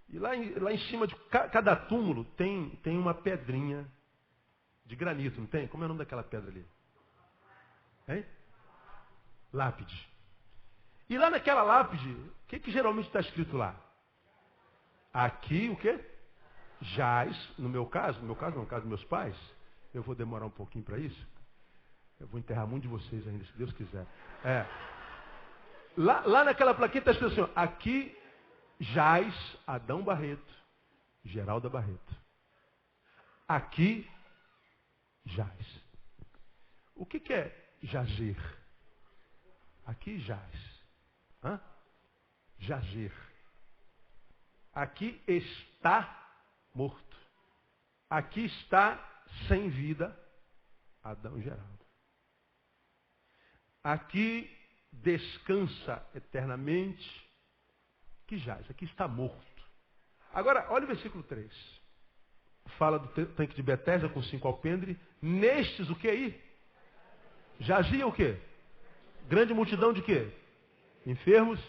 E lá em cima de cada túmulo tem uma pedrinha de granito, não tem? Como é o nome daquela pedra ali? Hein? Lápide. E lá naquela lápide, o que geralmente está escrito lá? Aqui o quê? Jaz, no meu caso não, no caso dos meus pais, eu vou demorar um pouquinho para isso. Eu vou enterrar muito de vocês ainda, se Deus quiser. Lá naquela plaqueta está escrito assim, aqui jaz Adão Barreto, Geralda Barreto. Aqui jaz. O que é jazer? Aqui jaz. Jazer. Aqui está morto. Aqui está sem vida Adão e Geraldo. Aqui descansa eternamente que jaz. Aqui está morto. Agora, olha o versículo 3. Fala do tanque de Betesda com 5 alpendres. Nestes o que aí? Jazia o quê? Grande multidão de quê? Enfermos,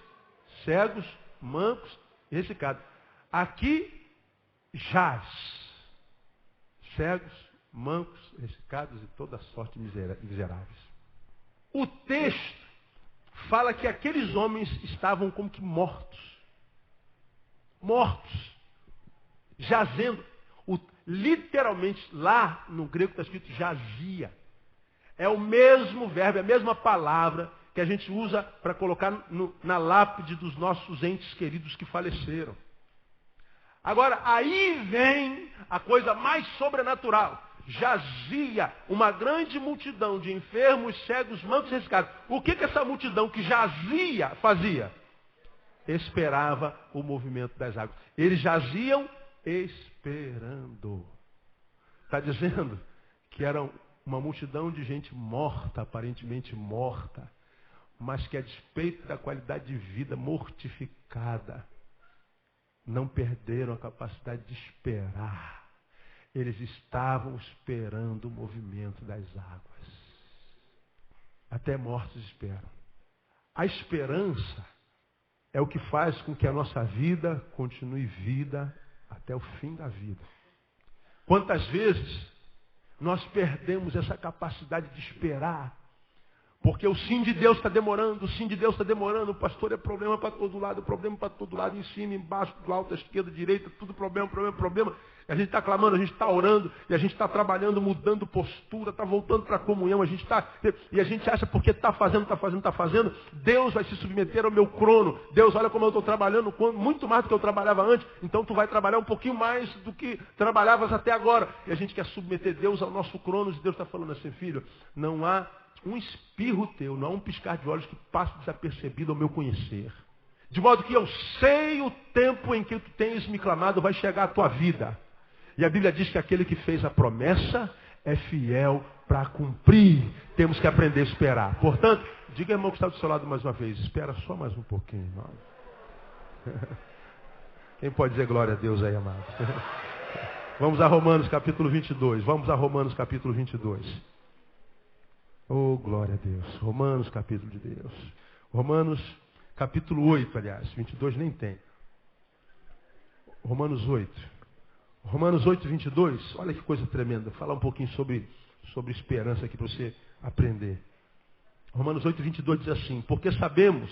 cegos, mancos e ressecados. Aqui jaz. Cegos, mancos, ressecados e toda sorte de miseráveis. O texto fala que aqueles homens estavam como que mortos. Mortos. Jazendo. Literalmente, lá no grego está escrito jazia. É o mesmo verbo, é a mesma palavra que a gente usa para colocar na lápide dos nossos entes queridos que faleceram. Agora, aí vem a coisa mais sobrenatural. Jazia uma grande multidão de enfermos, cegos, mancos e ressecados. O que essa multidão que jazia fazia? Esperava o movimento das águas. Eles jaziam esperando. Está dizendo que eram uma multidão de gente morta, aparentemente morta, mas que a despeito da qualidade de vida mortificada, não perderam a capacidade de esperar. Eles estavam esperando o movimento das águas. Até mortos esperam. A esperança é o que faz com que a nossa vida continue vida até o fim da vida. Quantas vezes nós perdemos essa capacidade de esperar, porque o sim de Deus está demorando, o sim de Deus está demorando, o pastor é problema para todo lado, problema para todo lado, em cima, embaixo, do alto, à esquerda, à direita, tudo problema. E a gente está clamando, a gente está orando, e a gente está trabalhando, mudando postura, está voltando para a comunhão, e a gente acha porque está fazendo, Deus vai se submeter ao meu crono. Deus, olha como eu estou trabalhando, muito mais do que eu trabalhava antes, então tu vai trabalhar um pouquinho mais do que trabalhavas até agora. E a gente quer submeter Deus ao nosso crono, e Deus está falando assim, filho, não há um espirro teu, não há um piscar de olhos que passe desapercebido ao meu conhecer. De modo que eu sei o tempo em que tu tens me clamado vai chegar a tua vida. E a Bíblia diz que aquele que fez a promessa é fiel para cumprir. Temos que aprender a esperar. Portanto, diga, irmão, que está do seu lado mais uma vez. Espera só mais um pouquinho, irmão. Quem pode dizer glória a Deus aí, amado? Vamos a Romanos capítulo 22. Oh, glória a Deus. Romanos, capítulo de Deus. Romanos, capítulo 8, aliás. 22 nem tem. Romanos 8. Romanos 8, 22. Olha que coisa tremenda. Vou falar um pouquinho sobre esperança aqui para você aprender. Romanos 8, 22 diz assim: porque sabemos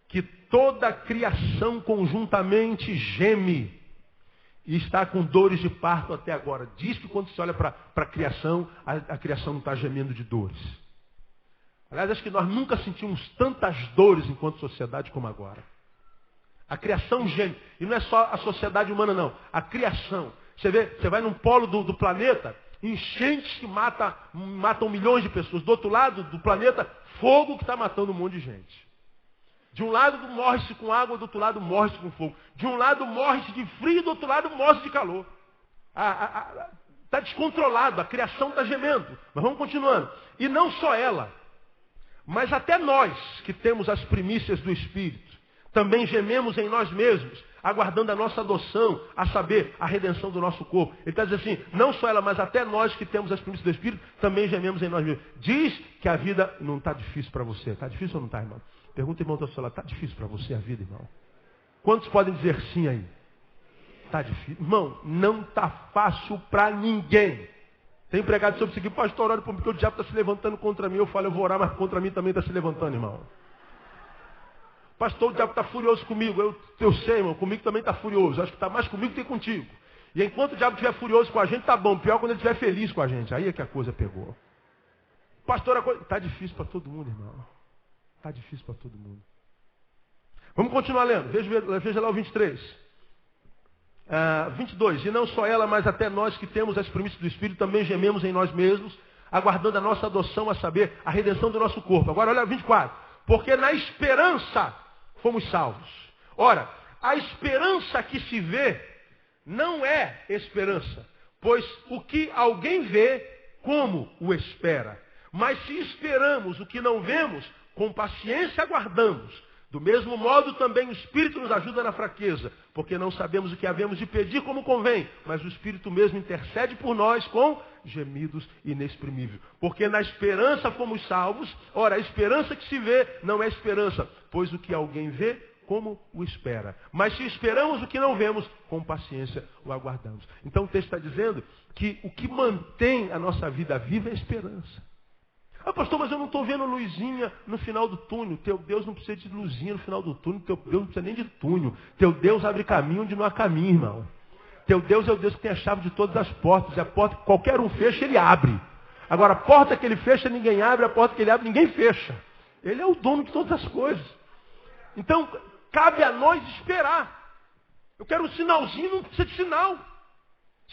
que toda a criação conjuntamente geme e está com dores de parto até agora. Diz que quando você olha para a criação, a criação não está gemendo de dores. Aliás, acho que nós nunca sentimos tantas dores enquanto sociedade como agora. A criação geme. E não é só a sociedade humana, não. A criação. Você vai num polo do planeta, enchentes que matam milhões de pessoas. Do outro lado do planeta, fogo que está matando um monte de gente. De um lado morre-se com água, do outro lado morre-se com fogo. De um lado morre-se de frio, do outro lado morre-se de calor. Está descontrolado, a criação está gemendo. Mas vamos continuando. E não só ela, mas até nós que temos as primícias do Espírito, também gememos em nós mesmos, aguardando a nossa adoção, a saber, a redenção do nosso corpo. Ele está dizendo assim, não só ela, mas até nós que temos as primícias do Espírito, também gememos em nós mesmos. Diz que a vida não está difícil para você. Está difícil ou não está, irmão? Pergunta, irmão, do seu lado, está difícil para você a vida, irmão? Quantos podem dizer sim aí? Está difícil. Irmão, não está fácil para ninguém. Tem pregado sobre isso aqui, pastor, olha porque o diabo está se levantando contra mim. Eu falo, eu vou orar, mas contra mim também está se levantando, irmão. Pastor, o diabo está furioso comigo. Eu sei, irmão, comigo também está furioso. Acho que está mais comigo do que contigo. E enquanto o diabo estiver furioso com a gente, tá bom. Pior quando ele estiver feliz com a gente. Aí é que a coisa pegou. Pastor, a coisa... Está difícil para todo mundo, irmão. Está difícil para todo mundo. Vamos continuar lendo. Veja lá o 23. 22. E não só ela, mas até nós que temos as primícias do Espírito, também gememos em nós mesmos, aguardando a nossa adoção, a saber, a redenção do nosso corpo. Agora olha 24. Porque na esperança fomos salvos. Ora, a esperança que se vê não é esperança, pois o que alguém vê, como o espera? Mas se esperamos o que não vemos, com paciência aguardamos. Do mesmo modo também o Espírito nos ajuda na fraqueza, porque não sabemos o que havemos de pedir como convém, mas o Espírito mesmo intercede por nós com gemidos inexprimíveis. Porque na esperança fomos salvos. Ora, a esperança que se vê não é esperança, pois o que alguém vê, como o espera. Mas se esperamos o que não vemos, com paciência o aguardamos. Então o texto está dizendo que o que mantém a nossa vida viva é a esperança. Ah, pastor, mas eu não estou vendo luzinha no final do túnel. Teu Deus não precisa de luzinha no final do túnel. Teu Deus não precisa nem de túnel. Teu Deus abre caminho onde não há caminho, irmão. Teu Deus é o Deus que tem a chave de todas as portas. E a porta que qualquer um fecha, ele abre. Agora, a porta que ele fecha, ninguém abre. A porta que ele abre, ninguém fecha. Ele é o dono de todas as coisas. Então, cabe a nós esperar. Eu quero um sinalzinho, não precisa de sinal.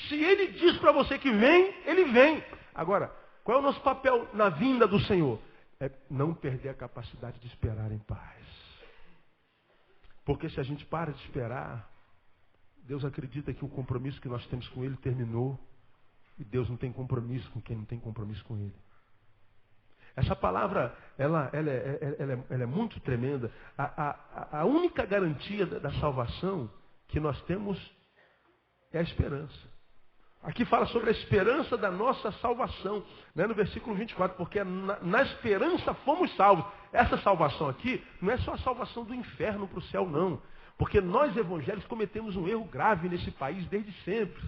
Se ele diz para você que vem, ele vem. Agora, qual é o nosso papel na vinda do Senhor? É não perder a capacidade de esperar em paz. Porque se a gente para de esperar, Deus acredita que o compromisso que nós temos com Ele terminou. E Deus não tem compromisso com quem não tem compromisso com Ele. Essa palavra, ela é muito tremenda. A única garantia da salvação que nós temos é a esperança. Aqui fala sobre a esperança da nossa salvação, né? No versículo 24, porque na esperança fomos salvos. Essa salvação aqui não é só a salvação do inferno para o céu, não. Porque nós evangélicos cometemos um erro grave nesse país desde sempre.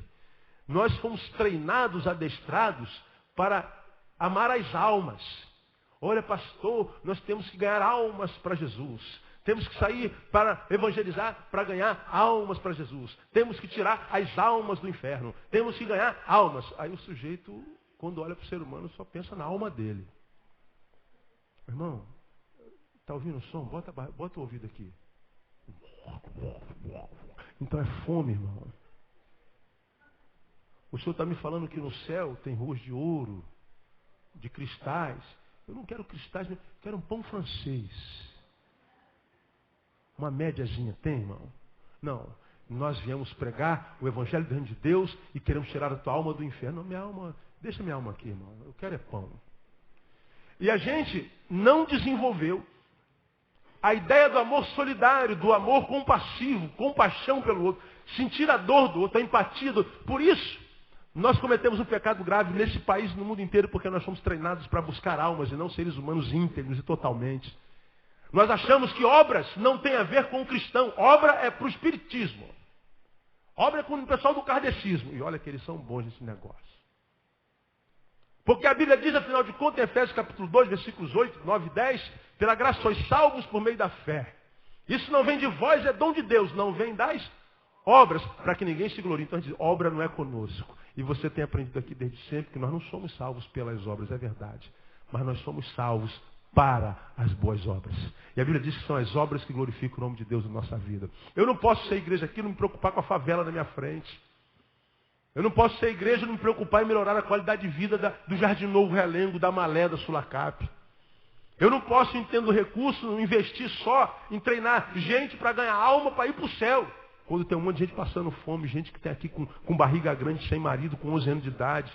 Nós fomos treinados, adestrados para amar as almas. Olha, pastor, nós temos que ganhar almas para Jesus. Temos que sair para evangelizar, para ganhar almas para Jesus. Temos que tirar as almas do inferno. Temos que ganhar almas. Aí o sujeito, quando olha para o ser humano, só pensa na alma dele. Irmão, está ouvindo o som? Bota o ouvido aqui. Então é fome, irmão. O Senhor está me falando que no céu tem ruas de ouro, de cristais. Eu não quero cristais, eu quero um pão francês. Uma médiazinha, tem, irmão? Não. Nós viemos pregar o Evangelho do Reino de Deus e queremos tirar a tua alma do inferno. Não, minha alma, deixa minha alma aqui, irmão. Eu quero é pão. E a gente não desenvolveu a ideia do amor solidário, do amor compassivo, compaixão pelo outro, sentir a dor do outro, a empatia do outro. Por isso, nós cometemos um pecado grave nesse país e no mundo inteiro, porque nós somos treinados para buscar almas e não seres humanos íntegros e totalmente. Nós achamos que obras não tem a ver com o cristão. Obra é para o espiritismo. Obra é com o pessoal do kardecismo. E olha que eles são bons nesse negócio. Porque a Bíblia diz, afinal de contas, em Efésios capítulo 2, versículos 8, 9 e 10, pela graça sois salvos por meio da fé. Isso não vem de vós, é dom de Deus. Não vem das obras, para que ninguém se glorie. Então a gente diz, obra não é conosco. E você tem aprendido aqui desde sempre que nós não somos salvos pelas obras, é verdade. Mas nós somos salvos para as boas obras. E a Bíblia diz que são as obras que glorificam o nome de Deus na nossa vida. Eu não posso ser igreja aqui e não me preocupar com a favela na minha frente. Eu não posso ser igreja e não me preocupar em melhorar a qualidade de vida do Jardim Novo Realengo, da Malé, da Sulacap. Eu não posso, tendo recurso, investir só em treinar gente para ganhar alma para ir para o céu. Quando tem um monte de gente passando fome, gente que tem aqui com barriga grande, sem marido, com 11 anos de idade.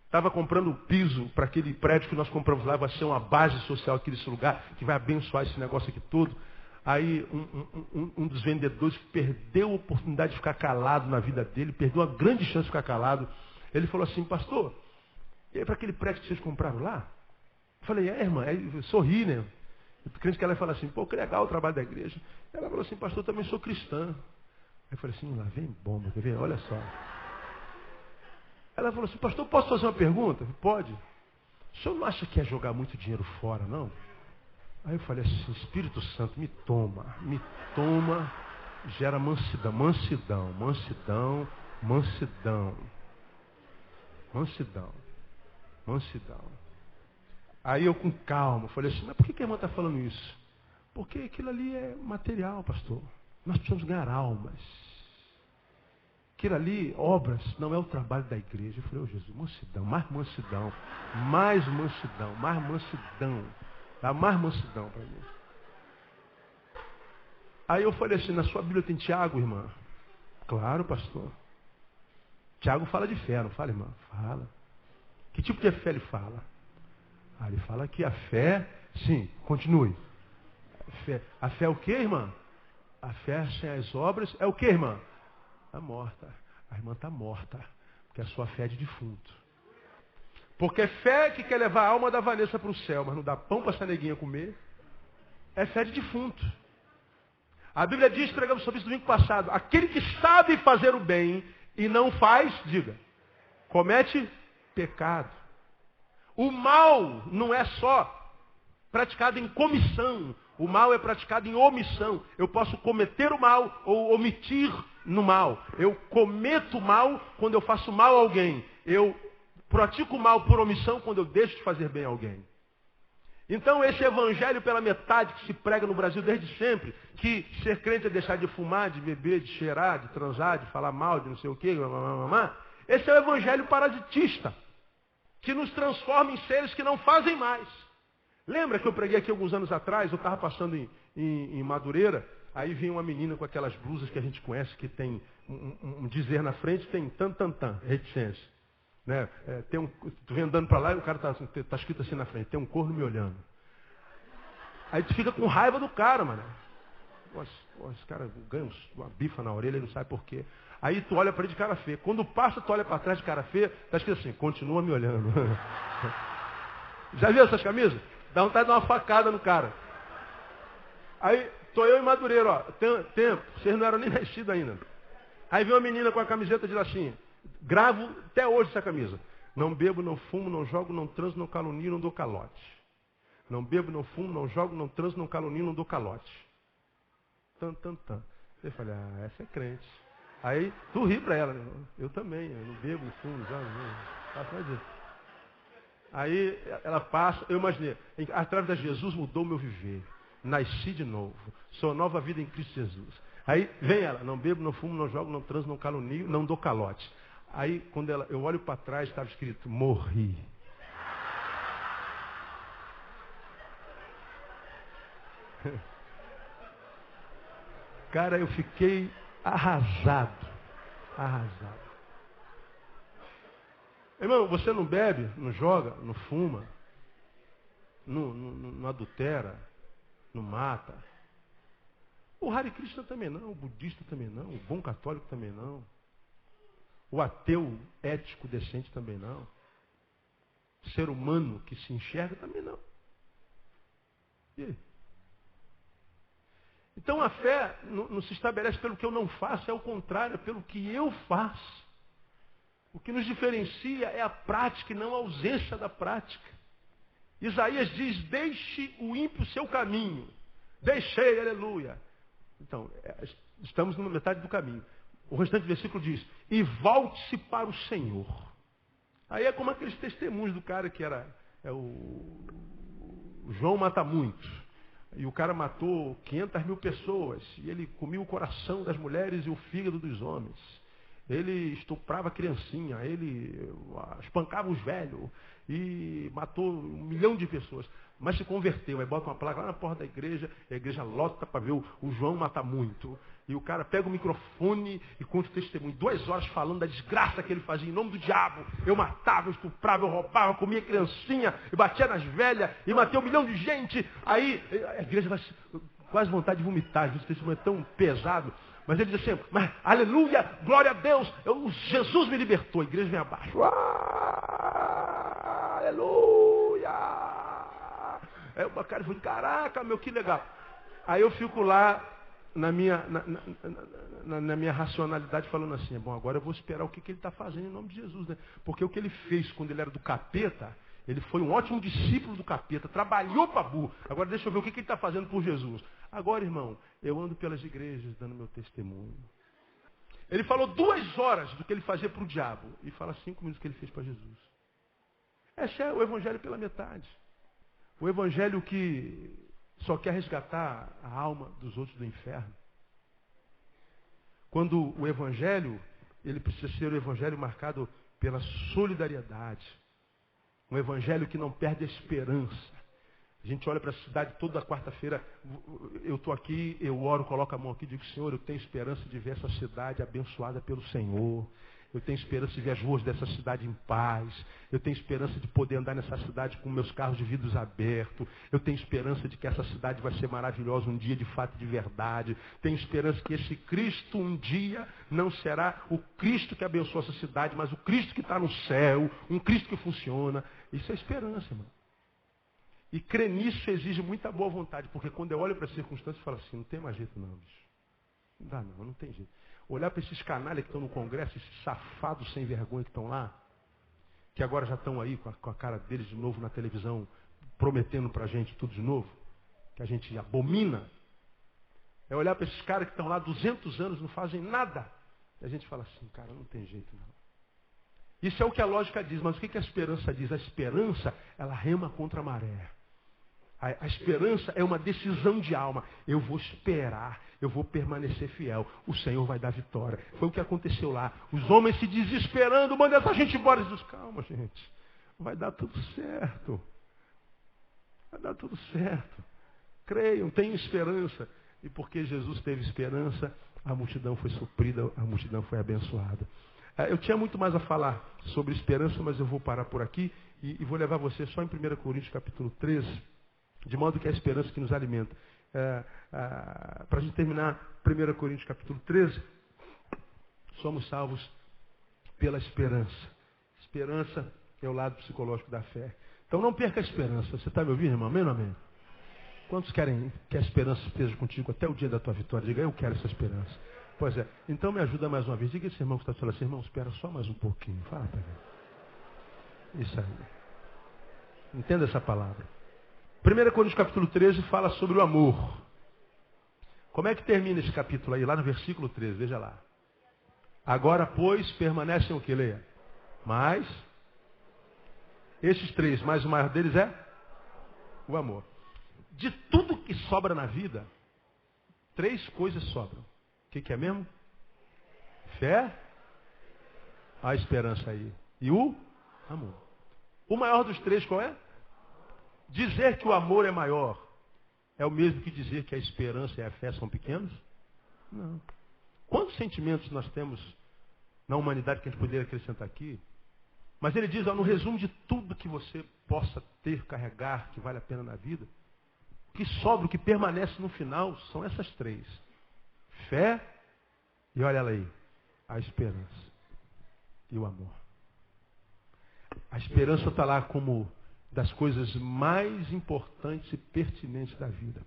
Estava comprando piso para aquele prédio que nós compramos lá, vai ser uma base social aqui nesse lugar, que vai abençoar esse negócio aqui todo. Aí um dos vendedores perdeu a oportunidade de ficar calado na vida dele, perdeu uma grande chance de ficar calado. Ele falou assim, pastor, e aí para aquele prédio que vocês compraram lá? Eu falei, irmã, aí eu sorri, né? Eu crente que ela fala assim, pô, que legal o trabalho da igreja. Ela falou assim, pastor, eu também sou cristã. Aí eu falei assim, lá vem bomba, quer ver? Olha só. Ela falou assim, pastor, posso fazer uma pergunta? Pode. O senhor não acha que é jogar muito dinheiro fora, não? Aí eu falei assim, Espírito Santo, me toma, gera mansidão, mansidão. Aí eu com calma, falei assim, mas por que a irmã está falando isso? Porque aquilo ali é material, pastor. Nós precisamos ganhar almas. Aquilo ali, obras, não é o trabalho da igreja. Eu falei, Jesus, mansidão. Dá mais mansidão para mim. Aí eu falei assim, na sua Bíblia tem Tiago, irmã? Claro, pastor. Tiago fala de fé, não fala, irmã? Fala. Que tipo de fé ele fala? Ele fala que a fé, sim, continue. A fé é o que, irmã? A fé sem as obras é o que, irmã? Está morta. A irmã está morta. Porque a sua fé é de defunto. Porque fé que quer levar a alma da Vanessa para o céu, mas não dá pão para essa neguinha comer, é fé de defunto. A Bíblia diz, pregamos sobre isso no domingo passado, aquele que sabe fazer o bem e não faz, diga, comete pecado. O mal não é só praticado em comissão, o mal é praticado em omissão. Eu posso cometer o mal ou omitir no mal. Eu cometo o mal quando eu faço mal a alguém. Eu pratico o mal por omissão quando eu deixo de fazer bem a alguém. Então esse evangelho pela metade que se prega no Brasil desde sempre, que ser crente é deixar de fumar, de beber, de cheirar, de transar, de falar mal, de não sei o quê, esse é o evangelho parasitista, que nos transforma em seres que não fazem mais. Lembra que eu preguei aqui alguns anos atrás, eu estava passando em Madureira, aí vinha uma menina com aquelas blusas que a gente conhece, que tem um dizer na frente, tem reticência. Né? Tu vem andando para lá e o cara tá escrito assim na frente, tem um corno me olhando. Aí tu fica com raiva do cara, mano. Esse cara ganha uma bifa na orelha e não sabe por quê. Aí tu olha para ele de cara feia. Quando passa, tu olha para trás de cara feia, tá escrito assim, continua me olhando. Já viu essas camisas? Dá vontade de dar uma facada no cara. Aí, tô eu e Madureiro, ó. Tempo, vocês não eram nem nascidos ainda. Aí vem uma menina com a camiseta de lacinha. Gravo até hoje essa camisa. Não bebo, não fumo, não jogo, não transo, não calunio, não dou calote. Não bebo, não fumo, não jogo, não transo, não calunio, não dou calote. Eu falei, essa é crente. Aí tu ri pra ela. Eu também, eu não bebo, não fumo, não jogo, não faço mais isso. Aí ela passa, eu imaginei, através de Jesus mudou o meu viver. Nasci de novo. Sou nova vida em Cristo Jesus. Aí vem ela, não bebo, não fumo, não jogo, não transo, não calunio, não dou calote. Aí quando eu olho para trás, estava escrito, morri. Cara, eu fiquei arrasado. Arrasado. Irmão, você não bebe, não joga, não fuma, não adultera, não mata. O Hare Krishna também não, o budista também não, o bom católico também não. O ateu ético decente também não. O ser humano que se enxerga também não. E aí? Então a fé não se estabelece pelo que eu não faço, é o contrário, é pelo que eu faço. O que nos diferencia é a prática e não a ausência da prática. Isaías diz, deixe o ímpio seu caminho. Deixei, aleluia. Então, estamos numa metade do caminho. O restante do versículo diz, e volte-se para o Senhor. Aí é como aqueles testemunhos do cara que era o João mata muito. E o cara matou 500.000 pessoas. E ele comia o coração das mulheres e o fígado dos homens. Ele estuprava a criancinha. Ele espancava os velhos. E matou 1 milhão de pessoas. Mas se converteu. Aí bota uma placa lá na porta da igreja. E a igreja lota para ver o João mata muito. E o cara pega o microfone e conta o testemunho. 2 horas falando da desgraça que ele fazia em nome do diabo. Eu matava, eu estuprava, eu roubava, comia criancinha, e batia nas velhas, e matei 1 milhão de gente. Aí a igreja vai quase vontade de vomitar. Esse testemunho é tão pesado. Mas ele diz assim, mas aleluia, glória a Deus, Jesus me libertou. A igreja vem abaixo. Aleluia. Aí o cara falou, caraca, meu, que legal. Aí eu fico lá na minha racionalidade falando assim, bom, agora eu vou esperar o que ele está fazendo em nome de Jesus, né? Porque o que ele fez quando ele era do capeta, ele foi um ótimo discípulo do capeta, trabalhou para burro. Agora deixa eu ver o que ele está fazendo por Jesus. Agora, irmão, eu ando pelas igrejas dando meu testemunho. Ele falou 2 horas do que ele fazia para o diabo e fala 5 minutos do que ele fez para Jesus. Esse é o evangelho pela metade. O evangelho que só quer resgatar a alma dos outros do inferno. Quando o evangelho, ele precisa ser um evangelho marcado pela solidariedade. Um evangelho que não perde a esperança. A gente olha para a cidade toda quarta-feira, eu estou aqui, eu oro, coloco a mão aqui e digo, Senhor, eu tenho esperança de ver essa cidade abençoada pelo Senhor. Eu tenho esperança de ver as ruas dessa cidade em paz. Eu tenho esperança de poder andar nessa cidade com meus carros de vidros abertos. Eu tenho esperança de que essa cidade vai ser maravilhosa um dia de fato e de verdade. Tenho esperança que esse Cristo um dia não será o Cristo que abençoa essa cidade, mas o Cristo que está no céu, um Cristo que funciona. Isso é esperança, irmão. E crer nisso exige muita boa vontade, porque quando eu olho para as circunstâncias, eu falo assim, não tem mais jeito não, bicho. Não dá não tem jeito. Olhar para esses canalhas que estão no Congresso, esses safados sem vergonha que estão lá, que agora já estão aí com a cara deles de novo na televisão, prometendo para a gente tudo de novo, que a gente abomina. É olhar para esses caras que estão lá 200 anos, não fazem nada. E a gente fala assim, cara, não tem jeito não. Isso é o que a lógica diz, mas o que a esperança diz? A esperança, ela rema contra a maré. A esperança é uma decisão de alma. Eu vou esperar, eu vou permanecer fiel. O Senhor vai dar vitória. Foi o que aconteceu lá. Os homens se desesperando, manda essa gente embora. Jesus, calma, gente. Vai dar tudo certo. Vai dar tudo certo. Creiam, tenham esperança. E porque Jesus teve esperança, a multidão foi suprida, a multidão foi abençoada. Eu tinha muito mais a falar sobre esperança, mas eu vou parar por aqui e vou levar você só em 1 Coríntios capítulo 13, de modo que é a esperança que nos alimenta. Para a gente terminar 1 Coríntios capítulo 13, somos salvos pela esperança. Esperança é o lado psicológico da fé. Então não perca a esperança. Você está me ouvindo, irmão? Amém ou amém? Quantos querem que a esperança esteja contigo até o dia da tua vitória? Diga, eu quero essa esperança. Pois é. Então me ajuda mais uma vez. Diga esse irmão que está falando assim, irmão, espera só mais um pouquinho. Fala para mim. Isso aí. Entenda essa palavra. 1 Coríntios capítulo 13 fala sobre o amor. Como é que termina esse capítulo aí? Lá no versículo 13, veja lá. Agora, pois, permanecem o que, leia? Mas, esses três, mas o maior deles é o amor. De tudo que sobra na vida, três coisas sobram. O que é mesmo? Fé, a esperança aí. E o amor. O maior dos três qual é? Dizer que o amor é maior é o mesmo que dizer que a esperança e a fé são pequenos? Não. Quantos sentimentos nós temos na humanidade que a gente poderia acrescentar aqui? Mas ele diz, no resumo de tudo que você possa ter, carregar, que vale a pena na vida, o que sobra, o que permanece no final, são essas três. Fé, e olha ela aí, a esperança e o amor. A esperança está lá como das coisas mais importantes e pertinentes da vida.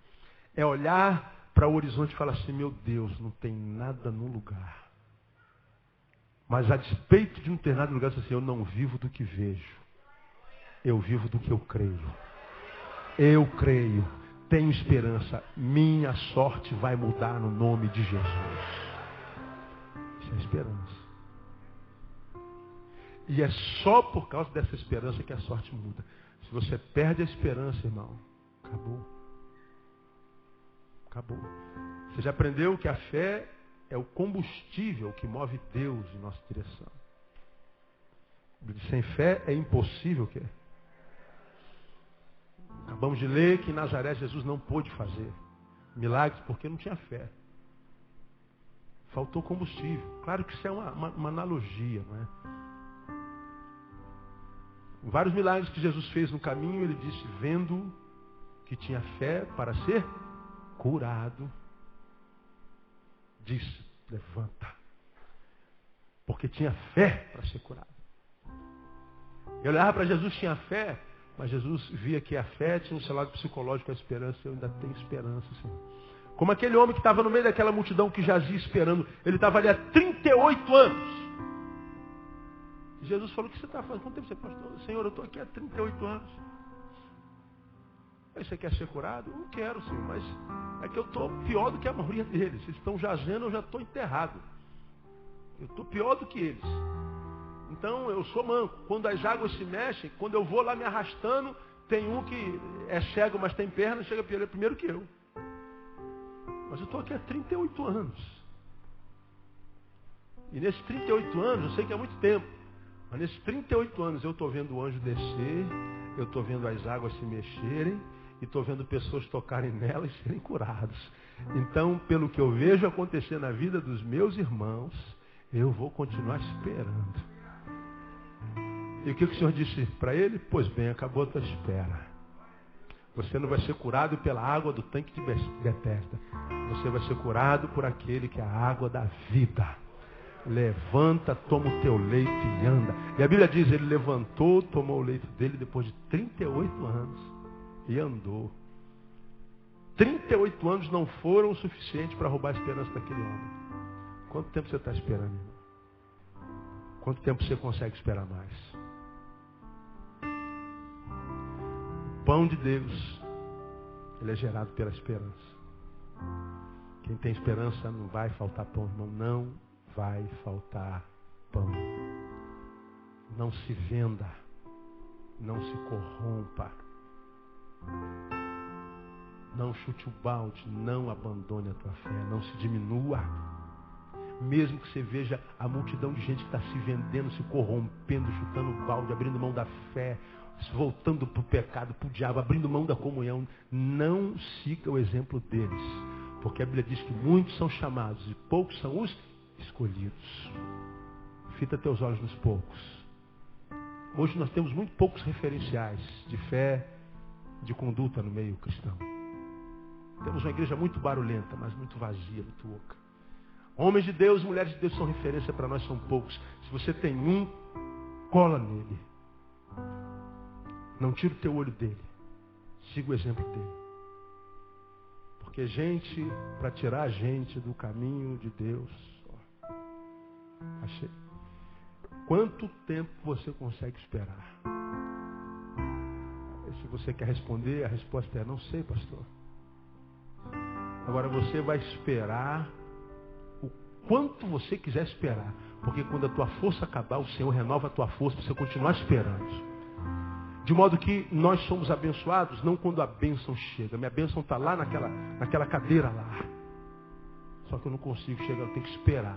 É olhar para o horizonte e falar assim, meu Deus, não tem nada no lugar. Mas a despeito de não ter nada no lugar, assim, eu não vivo do que vejo. Eu vivo do que eu creio. Eu creio, tenho esperança. Minha sorte vai mudar no nome de Jesus. Isso é esperança. E é só por causa dessa esperança que a sorte muda. Se você perde a esperança, irmão, acabou. Acabou. Você já aprendeu que a fé é o combustível que move Deus em nossa direção. Sem fé é impossível o quê? Acabamos de ler que em Nazaré Jesus não pôde fazer milagres porque não tinha fé. Faltou combustível. Claro que isso é uma analogia, não é? Vários milagres que Jesus fez no caminho, ele disse, vendo que tinha fé para ser curado, disse, levanta. Porque tinha fé para ser curado. Eu olhava para Jesus, tinha fé, mas Jesus via que a fé tinha um seu lado psicológico, a esperança, eu ainda tenho esperança, Senhor. Como aquele homem que estava no meio daquela multidão que jazia esperando, ele estava ali há 38 anos. Jesus falou, o que você está fazendo? Quanto tempo você pastor? Senhor, eu estou aqui há 38 anos. Aí você quer ser curado? Eu não quero, Senhor, mas é que eu estou pior do que a maioria deles. Eles estão jazendo, eu já estou enterrado. Eu estou pior do que eles. Então, eu sou manco. Quando as águas se mexem, quando eu vou lá me arrastando, tem um que é cego, mas tem perna, chega primeiro que eu. Mas eu estou aqui há 38 anos. E nesses 38 anos, eu sei que é muito tempo, mas nesses 38 anos eu estou vendo o anjo descer, eu estou vendo as águas se mexerem, e estou vendo pessoas tocarem nelas e serem curadas. Então, pelo que eu vejo acontecer na vida dos meus irmãos, eu vou continuar esperando. E o que o Senhor disse para ele? Pois bem, acabou a tua espera. Você não vai ser curado pela água do tanque de Betesda. Você vai ser curado por aquele que é a água da vida. Levanta, toma o teu leito e anda. E a Bíblia diz, ele levantou, tomou o leito dele depois de 38 anos e andou. 38 anos não foram o suficiente para roubar a esperança daquele homem. Quanto tempo você está esperando, irmão? Quanto tempo você consegue esperar mais? O pão de Deus, ele é gerado pela esperança. Quem tem esperança não vai faltar pão, irmão. Não vai faltar pão. Não se venda. Não se corrompa. Não chute o balde. Não abandone a tua fé. Não se diminua. Mesmo que você veja a multidão de gente que está se vendendo, se corrompendo, chutando o balde, abrindo mão da fé, voltando para o pecado, para o diabo, abrindo mão da comunhão. Não siga o exemplo deles. Porque a Bíblia diz que muitos são chamados e poucos são os escolhidos. Fita teus olhos nos poucos. Hoje nós temos muito poucos referenciais de fé, de conduta no meio cristão. Temos uma igreja muito barulhenta, mas muito vazia, muito oca. Homens de Deus, mulheres de Deus são referência para nós, são poucos. Se você tem um, cola nele. Não tira o teu olho dele. Siga o exemplo dele. Porque gente, para tirar a gente do caminho de Deus, achei. Quanto tempo você consegue esperar? Se você quer responder, a resposta é: não sei, pastor. Agora você vai esperar o quanto você quiser esperar. Porque quando a tua força acabar, o Senhor renova a tua força para você continuar esperando. De modo que nós somos abençoados não quando a bênção chega. Minha bênção está lá naquela cadeira lá. Só que eu não consigo chegar, eu tenho que esperar.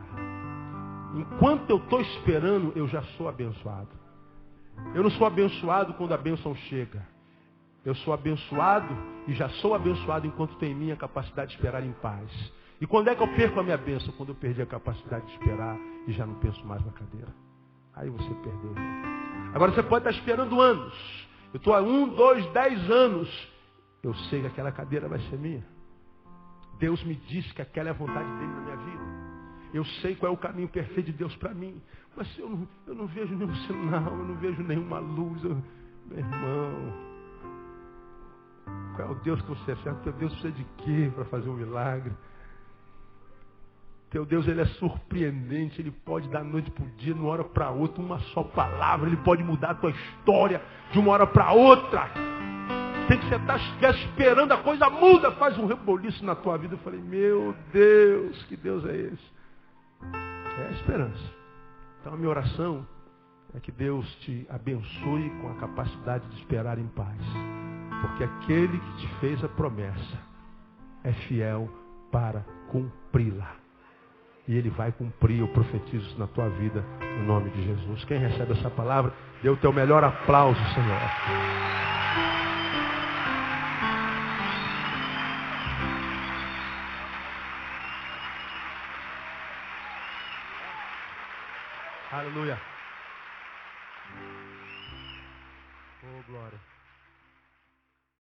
Enquanto eu estou esperando, eu já sou abençoado. Eu não sou abençoado quando a bênção chega. Eu sou abençoado e já sou abençoado enquanto tem em mim a capacidade de esperar em paz. E quando é que eu perco a minha bênção? Quando eu perdi a capacidade de esperar e já não penso mais na cadeira. Aí você perdeu, irmão. Agora você pode estar esperando anos. Eu estou há 1, 2, 10 anos. Eu sei que aquela cadeira vai ser minha. Deus me disse que aquela é a vontade dele na minha vida. Eu sei qual é o caminho perfeito de Deus para mim. Mas eu não vejo nenhum sinal, eu não vejo nenhuma luz. Meu irmão, qual é o Deus que você serve? Teu Deus precisa de quê para fazer um milagre? Teu Deus, ele é surpreendente, ele pode da noite para o dia, de uma hora para outra, uma só palavra, ele pode mudar a tua história de uma hora para outra. Tem que você estar esperando, a coisa muda, faz um reboliço na tua vida. Eu falei, meu Deus, que Deus é esse? É a esperança. Então a minha oração é que Deus te abençoe com a capacidade de esperar em paz. Porque aquele que te fez a promessa é fiel para cumpri-la. E ele vai cumprir, eu profetizo isso na tua vida, no nome de Jesus. Quem recebe essa palavra, dê o teu melhor aplauso, Senhor. Aleluia. Oh, glória.